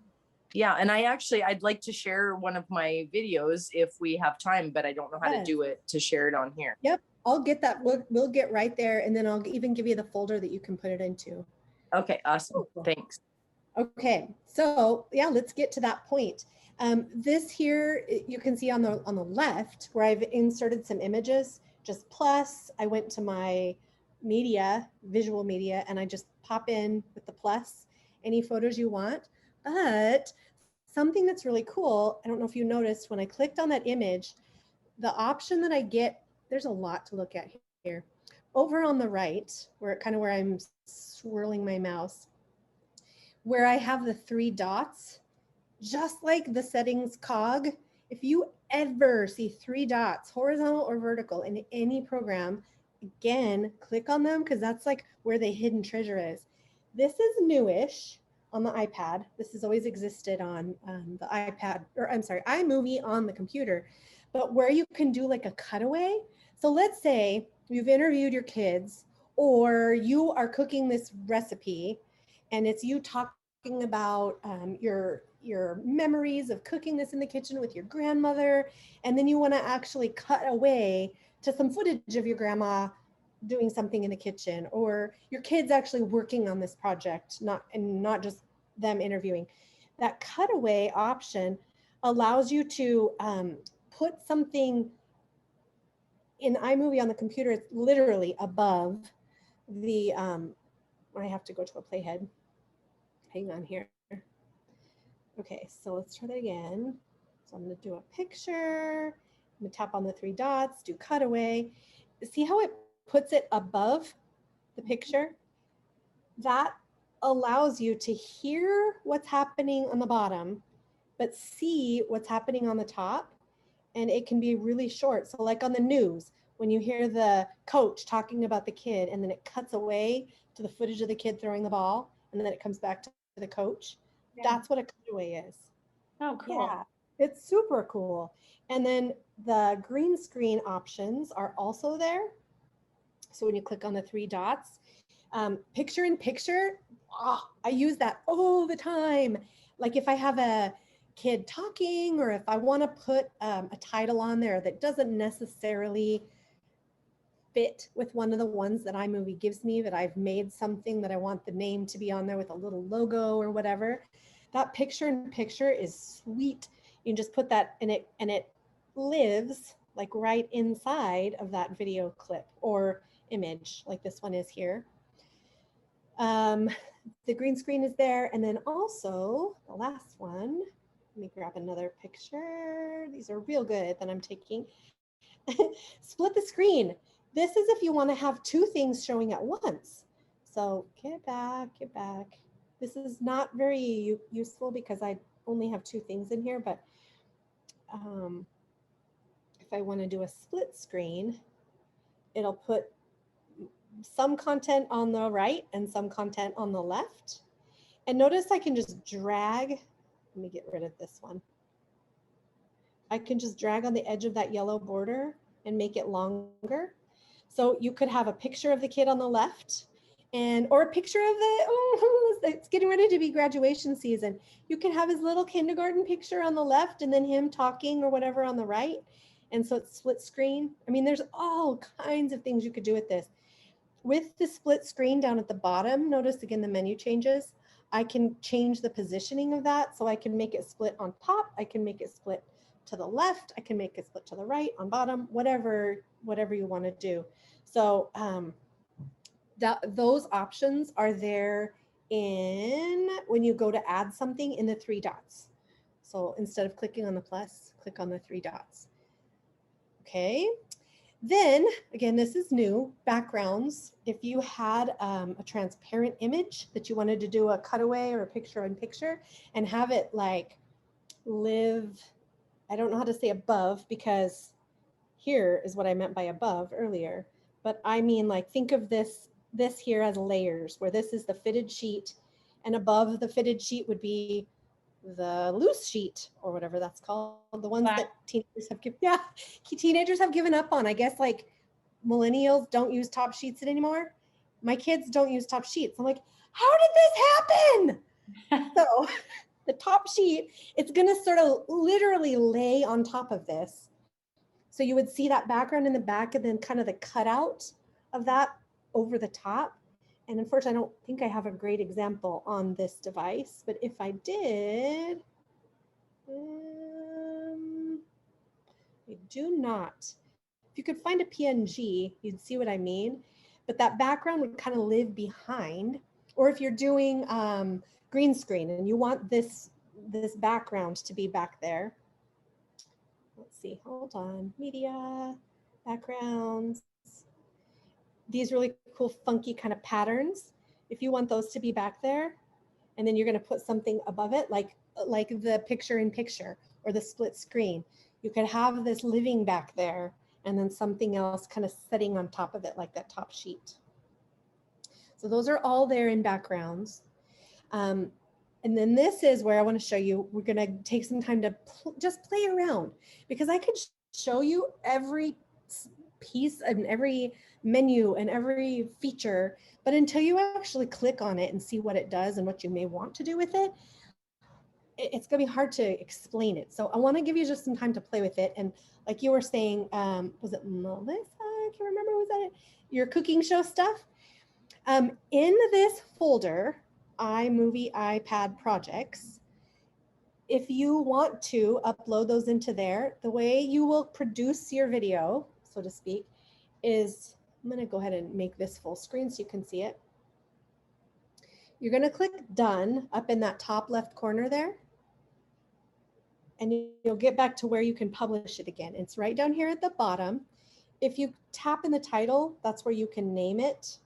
Yeah, and I'd like to share one of my videos if we have time, but I don't know how to Yes. do it to share it on here. Yep. I'll get that. We'll get right there, and then I'll even give you the folder that you can put it into. Okay, awesome. Cool. Thanks. Okay, so yeah, let's get to that point. This here, you can see on the left where I've inserted some images, just plus. I went to my media, visual media, and I just pop in with the plus any photos you want. But something that's really cool, I don't know if you noticed when I clicked on that image, the option that I get, there's a lot to look at here. Over on the right, where I'm swirling my mouse, where I have the 3 dots, just like the settings cog, if you ever see 3 dots, horizontal or vertical, in any program, again, click on them, because that's like where the hidden treasure is. This is newish on the iPad. This has always existed on the iPad, or I'm sorry, iMovie on the computer, but where you can do like a cutaway. So let's say you've interviewed your kids, or you are cooking this recipe, and it's you talking about your memories of cooking this in the kitchen with your grandmother, and then you want to actually cut away to some footage of your grandma doing something in the kitchen, or your kids actually working on this project, not just them interviewing. That cutaway option allows you to put something in iMovie on the computer. It's literally above the I have to go to a playhead. Hang on here. Okay, so let's try that again. So I'm going to do a picture. I'm going to tap on the 3 dots, do cutaway. See how it puts it above the picture? That allows you to hear what's happening on the bottom, but see what's happening on the top. And it can be really short. So like on the news, when you hear the coach talking about the kid, and then it cuts away to the footage of the kid throwing the ball, and then it comes back to the coach. Yeah. That's what a cutaway is. Oh, cool. Yeah, it's super cool. And then the green screen options are also there. So when you click on the 3 dots, picture in picture, I use that all the time. Like if I have a kid talking, or if I want to put a title on there that doesn't necessarily fit with one of the ones that iMovie gives me, that I've made something that I want the name to be on there with a little logo or whatever, that picture in picture is sweet. You can just put that in it, and it lives like right inside of that video clip or image, like this one is here. The green screen is there. And then also the last one, let me grab another picture. These are real good that I'm taking. Split the screen. This is if you want to have 2 things showing at once. So get back. This is not very useful because I only have 2 things in here, but if I want to do a split screen, it'll put some content on the right and some content on the left. And notice I can just drag. Let me get rid of this one. I can just drag on the edge of that yellow border and make it longer. So you could have a picture of the kid on the left or a picture of it's getting ready to be graduation season. You can have his little kindergarten picture on the left and then him talking or whatever on the right. And so it's split screen. I mean, there's all kinds of things you could do with this. With the split screen down at the bottom, notice again the menu changes. I can change the positioning of that. So I can make it split on top. I can make it split to the left. I can make it split to the right, on bottom, whatever you want to do. So those options are there when you go to add something in the 3 dots. So instead of clicking on the plus, click on the 3 dots. Okay. Then again, this is new, backgrounds. If you had a transparent image that you wanted to do a cutaway or a picture in picture and have it like live, I don't know how to say above, because here is what I meant by above earlier, but I mean like think of this here as layers, where this is the fitted sheet and above the fitted sheet would be the loose sheet or whatever that's called, the ones that teenagers have given up on. I guess like millennials don't use top sheets anymore. My kids don't use top sheets. I'm like, how did this happen? So the top sheet, it's going to sort of literally lay on top of this. So you would see that background in the back and then kind of the cutout of that over the top. And unfortunately, I don't think I have a great example on this device, but if I did, I do not. If you could find a PNG, you'd see what I mean. But that background would kind of live behind. Or if you're doing green screen and you want this background to be back there. Let's see, hold on, media, backgrounds. These really cool, funky kind of patterns. If you want those to be back there, and then you're going to put something above it, like the picture in picture or the split screen, you could have this living back there and then something else kind of sitting on top of it, like that top sheet. So those are all there in backgrounds. And then this is where I want to show you, we're going to take some time to just play around, because I could show you every piece and every menu and every feature, but until you actually click on it and see what it does and what you may want to do with it, it's going to be hard to explain it. So I want to give you just some time to play with it. And like you were saying, was it Melissa? I can't remember, was that it? Your cooking show stuff? In this folder, iMovie iPad projects, if you want to upload those into there, the way you will produce your video, so to speak, is, I'm going to go ahead and make this full screen so you can see it. You're going to click done up in that top left corner there. And you'll get back to where you can publish it again. It's right down here at the bottom. If you tap in the title, that's where you can name it.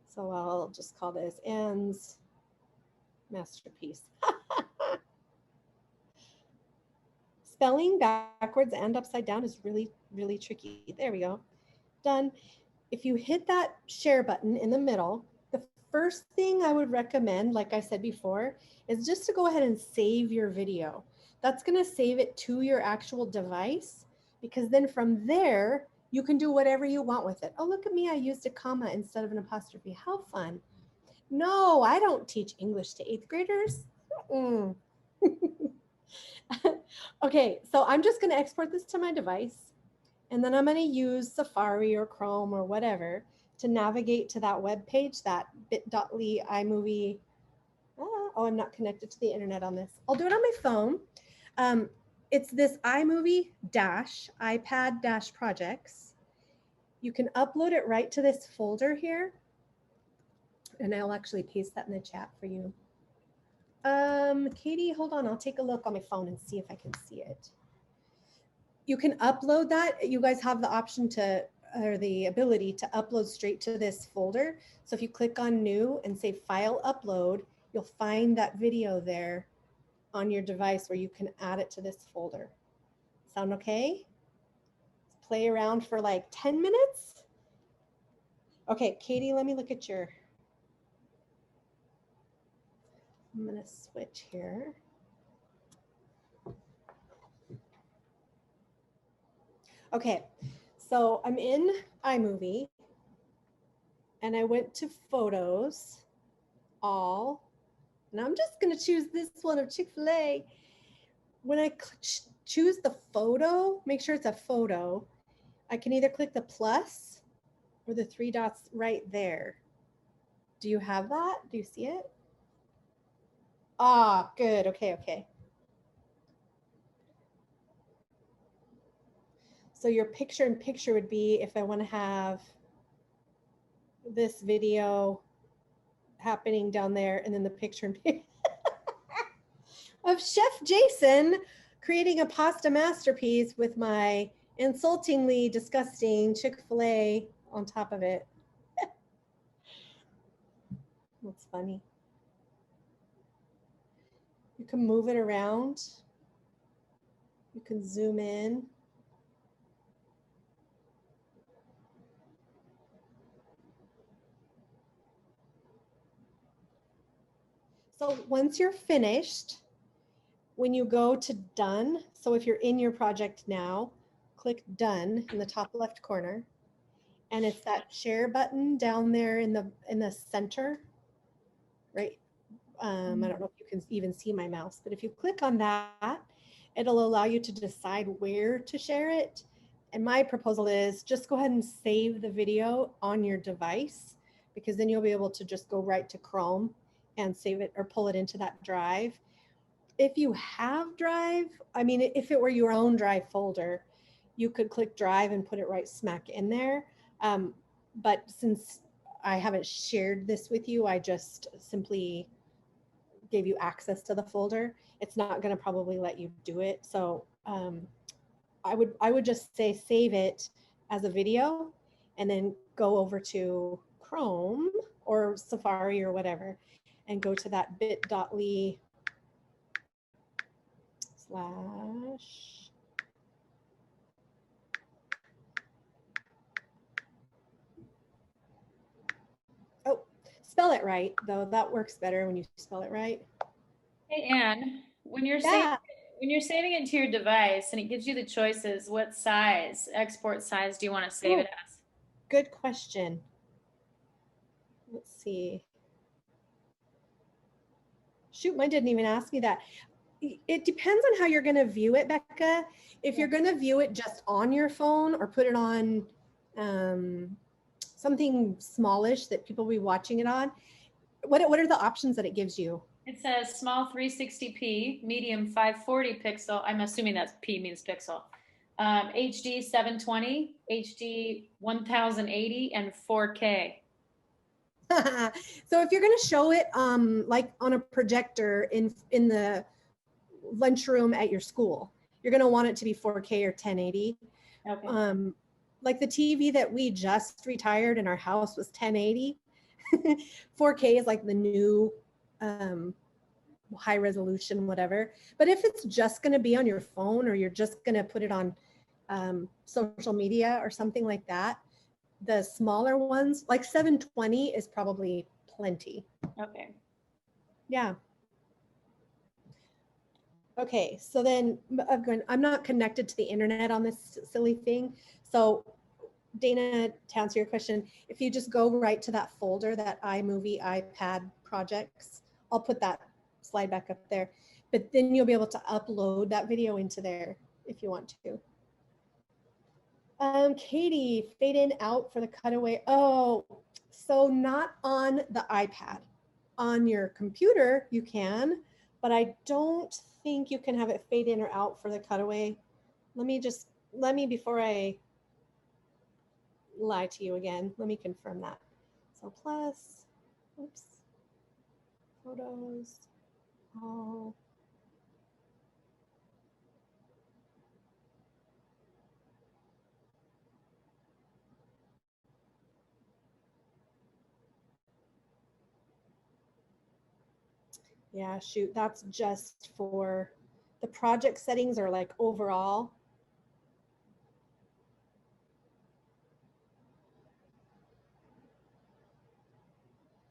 So I'll just call this Anne's Masterpiece. Spelling backwards and upside down is really, really tricky. There we go. Done. If you hit that share button in the middle, the first thing I would recommend, like I said before, is just to go ahead and save your video. That's going to save it to your actual device, because then from there, you can do whatever you want with it. Oh, look at me. I used a comma instead of an apostrophe. How fun. No, I don't teach English to 8th graders. Okay, so I'm just going to export this to my device, and then I'm going to use Safari or Chrome or whatever to navigate to that web page, that bit.ly iMovie. Oh, I'm not connected to the internet on this. I'll do it on my phone. It's this iMovie iPad projects. You can upload it right to this folder here. And I'll actually paste that in the chat for you. Katie, hold on. I'll take a look on my phone and see if I can see it. You can upload that. You guys have the option to, or the ability to upload straight to this folder. So if you click on new and say file upload, you'll find that video there on your device where you can add it to this folder. Sound okay? Let's play around for like 10 minutes. Okay, Katie, let me look at your, I'm gonna switch here. Okay, so I'm in iMovie and I went to photos, all, and I'm just gonna choose this one of Chick-fil-A. When I choose the photo, make sure it's a photo, I can either click the plus or the 3 dots right there. Do you have that? Do you see it? Ah, good. Okay, okay. So your picture in picture would be if I want to have this video happening down there and then the picture in picture of Chef Jason creating a pasta masterpiece with my insultingly disgusting Chick-fil-A on top of it. That's funny. You can move it around. You can zoom in. So once you're finished, when you go to done, so if you're in your project now, click done in the top left corner. And it's that share button down there in the center, right? I don't know if you can even see my mouse, but if you click on that, it'll allow you to decide where to share it. And my proposal is just go ahead and save the video on your device, because then you'll be able to just go right to Chrome and save it or pull it into that drive. If you have Drive, I mean, if it were your own Drive folder, you could click Drive and put it right smack in there. But since I haven't shared this with you, I just simply gave you access to the folder. It's not going to probably let you do it. So I would just say save it as a video and then go over to Chrome or Safari or whatever and go to that bit.ly/ oh, spell it right though. That works better when you spell it right. Hey, Anne, when you're Yeah. saving it to your device and it gives you the choices, what size, export size do you want to save it as? Good question. Let's see. Shoot, mine didn't even ask me that. It depends on how you're going to view it, Becca. If you're going to view it just on your phone or put it on something smallish that people will be watching it on, what are the options that it gives you? It says small 360p, medium 540 pixel. I'm assuming that's P means pixel. HD 720, HD 1080, and 4K. So if you're going to show it like on a projector in the lunchroom at your school, you're going to want it to be 4K or 1080. Okay. Like the TV that we just retired in our house was 1080. 4K is like the new high resolution, whatever. But if it's just going to be on your phone or you're just going to put it on social media or something like that, the smaller ones, like 720 is probably plenty. Okay. Yeah. Okay, so then I'm not connected to the internet on this silly thing. So Dana, to answer your question, if you just go right to that folder, that iMovie, iPad projects, I'll put that slide back up there, but then you'll be able to upload that video into there if you want to. Katie, fade in out for the cutaway. Oh, so not on the iPad. On your computer, you can, but I don't think you can have it fade in or out for the cutaway. Let me, before I lie to you again, let me confirm that. So plus, oops, photos, all. Yeah, shoot, that's just for the project settings are like overall.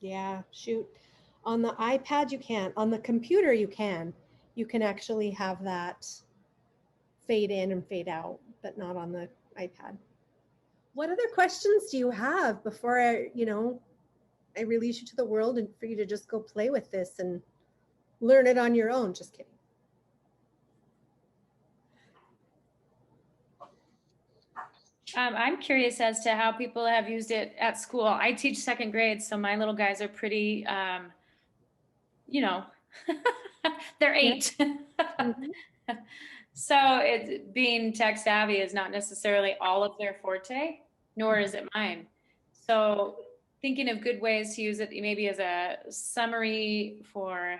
Yeah, shoot. On the iPad, you can't. On the computer, you can. You can actually have that fade in and fade out, but not on the iPad. What other questions do you have before I release you to the world and for you to just go play with this and learn it on your own? Just kidding. I'm curious as to how people have used it at school. I teach second grade, so my little guys are pretty, they're 8. Mhm. So it's being tech savvy is not necessarily all of their forte, nor is it mine. So thinking of good ways to use it, maybe as a summary for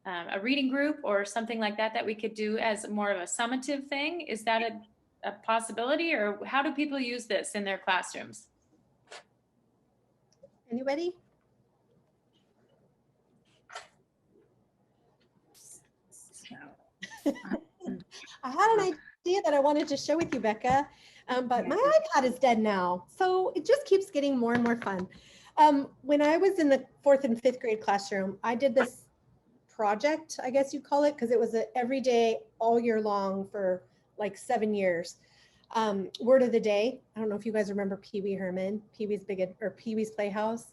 a reading group or something like that, that we could do as more of a summative thing. Is that a possibility, or how do people use this in their classrooms? Anybody? I had an idea that I wanted to share with you, Becca, but my iPad is dead now. So it just keeps getting more and more fun. When I was in the 4th and 5th grade classroom, I did this project, I guess you call it, because it was every day, all year long for like 7 years. Word of the day. I don't know if you guys remember Pee Wee Herman, Pee Wee's Playhouse.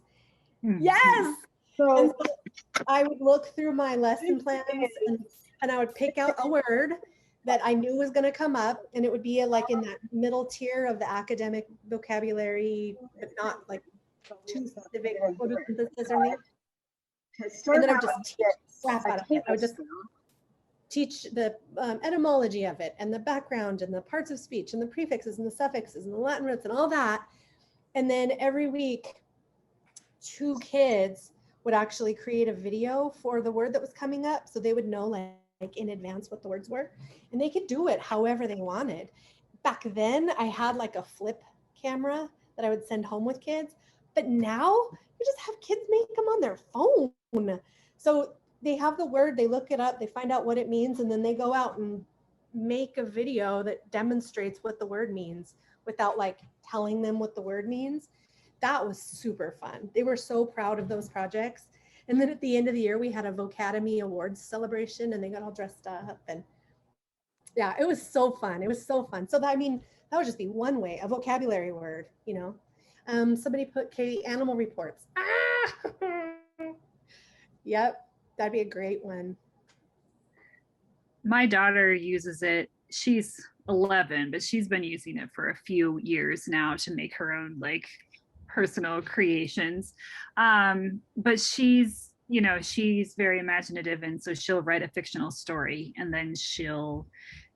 Yes. So I would look through my lesson plans and I would pick out a word that I knew was going to come up, and it would be like in that middle tier of the academic vocabulary, but not like too specific photosynthesis or anything. And then I would just teach crap out of it. I would just teach the etymology of it and the background and the parts of speech and the prefixes and the suffixes and the Latin roots and all that. And then every week, 2 kids would actually create a video for the word that was coming up, so they would know like in advance what the words were, and they could do it however they wanted. Back then I had like a flip camera that I would send home with kids, but now you just have kids make them on their phone. So they have the word, they look it up, they find out what it means, and then they go out and make a video that demonstrates what the word means without like telling them what the word means. That was super fun. They were so proud of those projects. And then at the end of the year, we had a Vocademy Awards celebration, and they got all dressed up. And yeah, it was so fun. It was so fun. So that, I mean, that would just be one way, a vocabulary word, Somebody put Katie, animal reports. Yep, that'd be a great one. My daughter uses it. She's 11, but she's been using it for a few years now to make her own like personal creations. But she's very imaginative, and so she'll write a fictional story and then she'll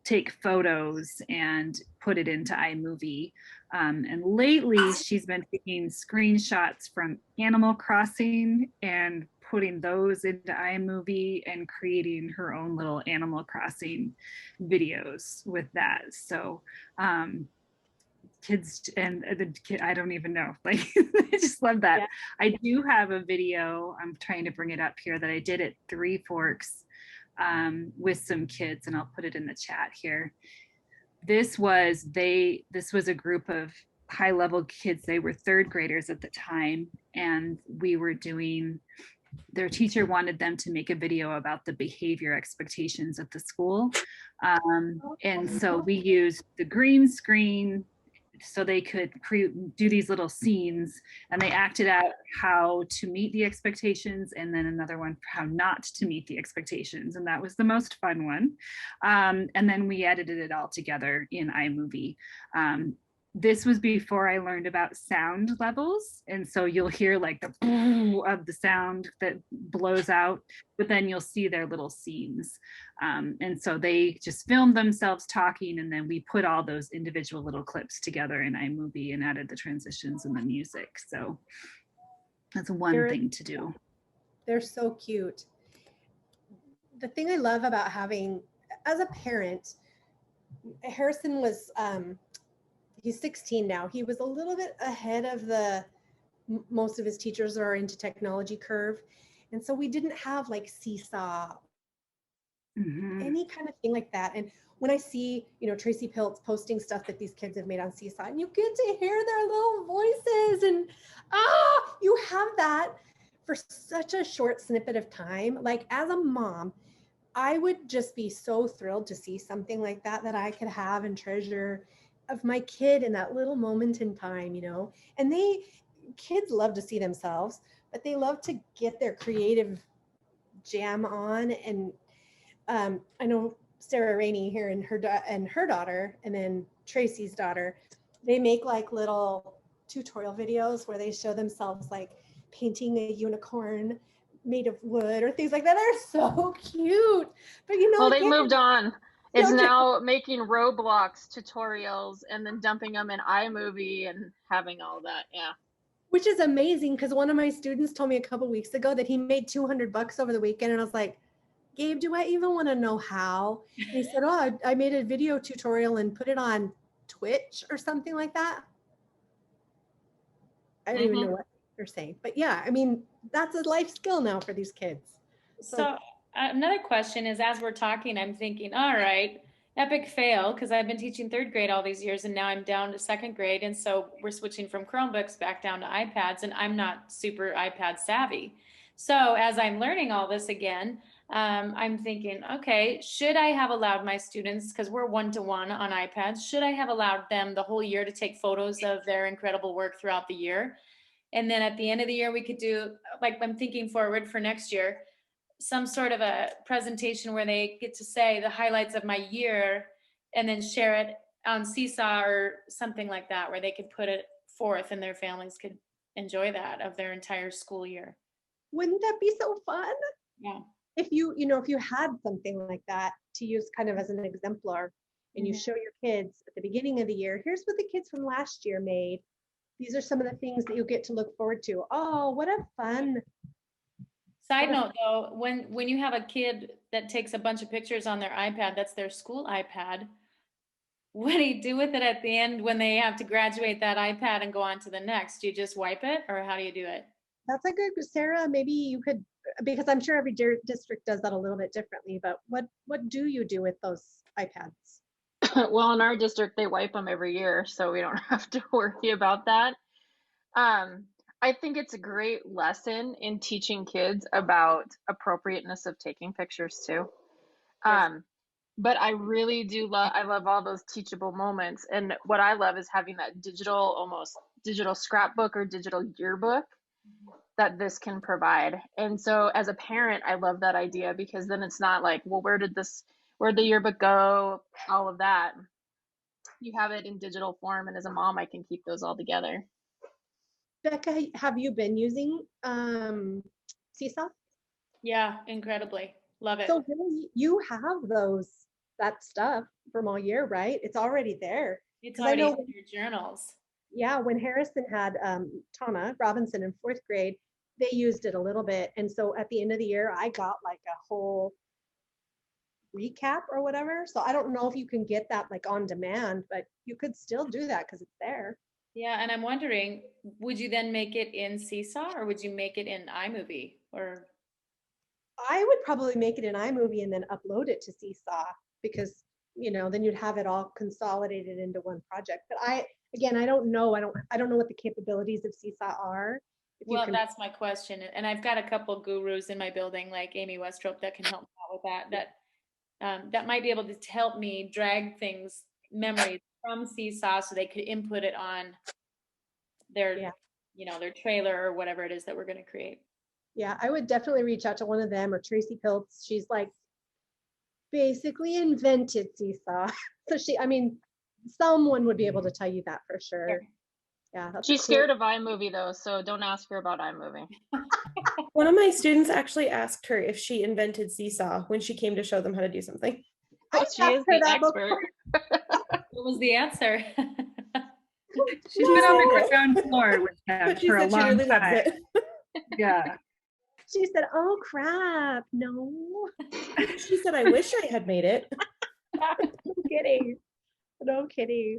take photos and put it into iMovie. And lately she's been taking screenshots from Animal Crossing and putting those into iMovie and creating her own little Animal Crossing videos with that. So kids and the kid, I don't even know, like I just love that. Yeah. I do have a video, I'm trying to bring it up here, that I did at Three Forks with some kids, and I'll put it in the chat here. This was a group of high-level kids. They were 3rd graders at the time, and their teacher wanted them to make a video about the behavior expectations at the school. And so we used the green screen so they could do these little scenes, and they acted out how to meet the expectations, and then another one for how not to meet the expectations. And that was the most fun one. And then we edited it all together in iMovie. This was before I learned about sound levels. And so you'll hear like the of the sound that blows out, but then you'll see their little scenes. And so they just filmed themselves talking, and then we put all those individual little clips together in iMovie and added the transitions and the music. So that's one thing to do. They're so cute. The thing I love about having, as a parent, Harrison was, he's 16 now. He was a little bit ahead of most of his teachers are into technology curve. And so we didn't have like Seesaw, any kind of thing like that. And when I see, Tracy Piltz posting stuff that these kids have made on Seesaw, and you get to hear their little voices, and you have that for such a short snippet of time. Like as a mom, I would just be so thrilled to see something like that I could have and treasure of my kid in that little moment in time, you know. And kids love to see themselves, but they love to get their creative jam on. And I know Sarah Rainey here and her daughter, and then Tracy's daughter, they make like little tutorial videos where they show themselves like painting a unicorn made of wood or things like that. They're so cute. But you know, Well, they again, moved on. It's okay. now making Roblox tutorials and then dumping them in iMovie and having all that. Yeah. Which is amazing, because one of my students told me a couple weeks ago that he made $200 over the weekend, and I was like, Gabe, do I even want to know how? And he said, oh, I made a video tutorial and put it on Twitch or something like that. I don't even know what they're saying, but yeah, I mean, that's a life skill now for these kids. So another question is, as we're talking, I'm thinking, all right, epic fail, because I've been teaching third grade all these years and now I'm down to second grade. And so we're switching from Chromebooks back down to iPads, and I'm not super iPad savvy. So as I'm learning all this again, I'm thinking, okay, should I have allowed my students, because we're one-to-one on iPads, should I have allowed them the whole year to take photos of their incredible work throughout the year? And then at the end of the year, we could do, like, I'm thinking forward for next year, some sort of a presentation where they get to say the highlights of my year and then share it on Seesaw or something like that, where they could put it forth and their families could enjoy that of their entire school year. Wouldn't that be so fun? Yeah. If if you had something like that to use kind of as an exemplar, and you show your kids at the beginning of the year, here's what the kids from last year made. These are some of the things that you'll get to look forward to. Oh, what a fun. Side note though, when you have a kid that takes a bunch of pictures on their iPad, that's their school iPad, what do you do with it at the end when they have to graduate that iPad and go on to the next? Do you just wipe it, or how do you do it? That's a good, Sarah, maybe you could, because I'm sure every district does that a little bit differently, but what do you do with those iPads? Well, in our district, they wipe them every year, so we don't have to worry about that. I think it's a great lesson in teaching kids about appropriateness of taking pictures too. But I really do I love all those teachable moments. And what I love is having that almost digital scrapbook or digital yearbook that this can provide. And so as a parent, I love that idea, because then it's not like, well, where'd the yearbook go? All of that. You have it in digital form. And as a mom, I can keep those all together. Becca, have you been using Seesaw? Yeah, incredibly. Love it. So really, you have that stuff from all year, right? It's already there. It's already in your journals. Yeah, when Harrison had Tana Robinson in 4th grade, they used it a little bit. And so at the end of the year, I got like a whole recap or whatever. So I don't know if you can get that like on demand, but you could still do that because it's there. Yeah, and I'm wondering, would you then make it in Seesaw, or would you make it in iMovie? Or I would probably make it in iMovie and then upload it to Seesaw, because then you'd have it all consolidated into one project. But I don't know. I don't know what the capabilities of Seesaw are. Well, that's my question. And I've got a couple gurus in my building, like Amy Westrop, that can help me out with that. That might be able to help me drag memories from Seesaw, so they could input it on their, their trailer or whatever it is that we're going to create. Yeah, I would definitely reach out to one of them, or Tracy Piltz. She's like basically invented Seesaw. So someone would be able to tell you that for sure. Yeah. She's scared of iMovie though, so don't ask her about iMovie. One of my students actually asked her if she invented Seesaw when she came to show them how to do something. She is the expert. What was the answer? She's been on the ground floor with them for a long time. Yeah. She said, "Oh crap, no." She said, "I wish I had made it." No kidding.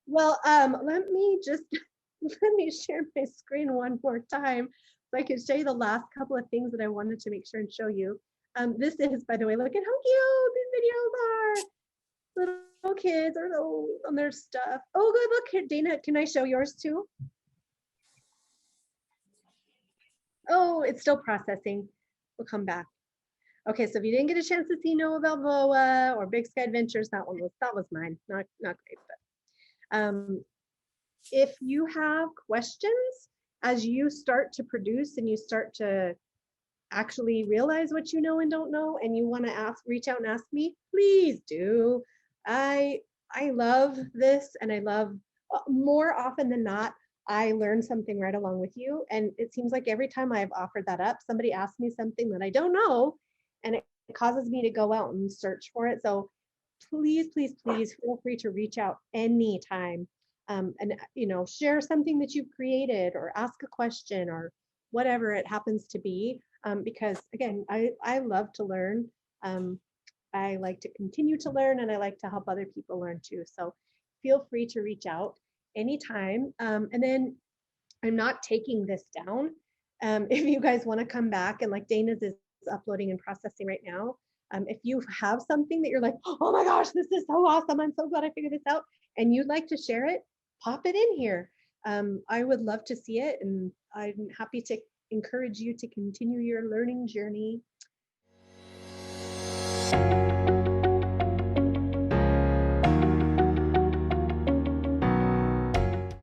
Well, let me share my screen one more time so I can show you the last couple of things that I wanted to make sure and show you. This is, by the way, look at how cute these videos are. Little kids are on their stuff. Oh, good. Look here, Dana. Can I show yours too? Oh, it's still processing. We'll come back. Okay, so if you didn't get a chance to see Noah Balboa or Big Sky Adventures, that was mine. Not great, but if you have questions as you start to produce and you start to actually realize what you know and don't know, and you want to reach out and ask me, please do. I love this, and I love more often than not, I learn something right along with you. And it seems like every time I've offered that up, somebody asks me something that I don't know, and it causes me to go out and search for it. So please, please, please feel free to reach out anytime, and share something that you've created, or ask a question, or whatever it happens to be. Because again, I love to learn. I like to continue to learn, and I like to help other people learn too. So feel free to reach out anytime. And then I'm not taking this down. If you guys want to come back, and like Dana's is uploading and processing right now. If you have something that you're like, oh my gosh, this is so awesome, I'm so glad I figured this out, and you'd like to share it, pop it in here. I would love to see it, and I'm happy to encourage you to continue your learning journey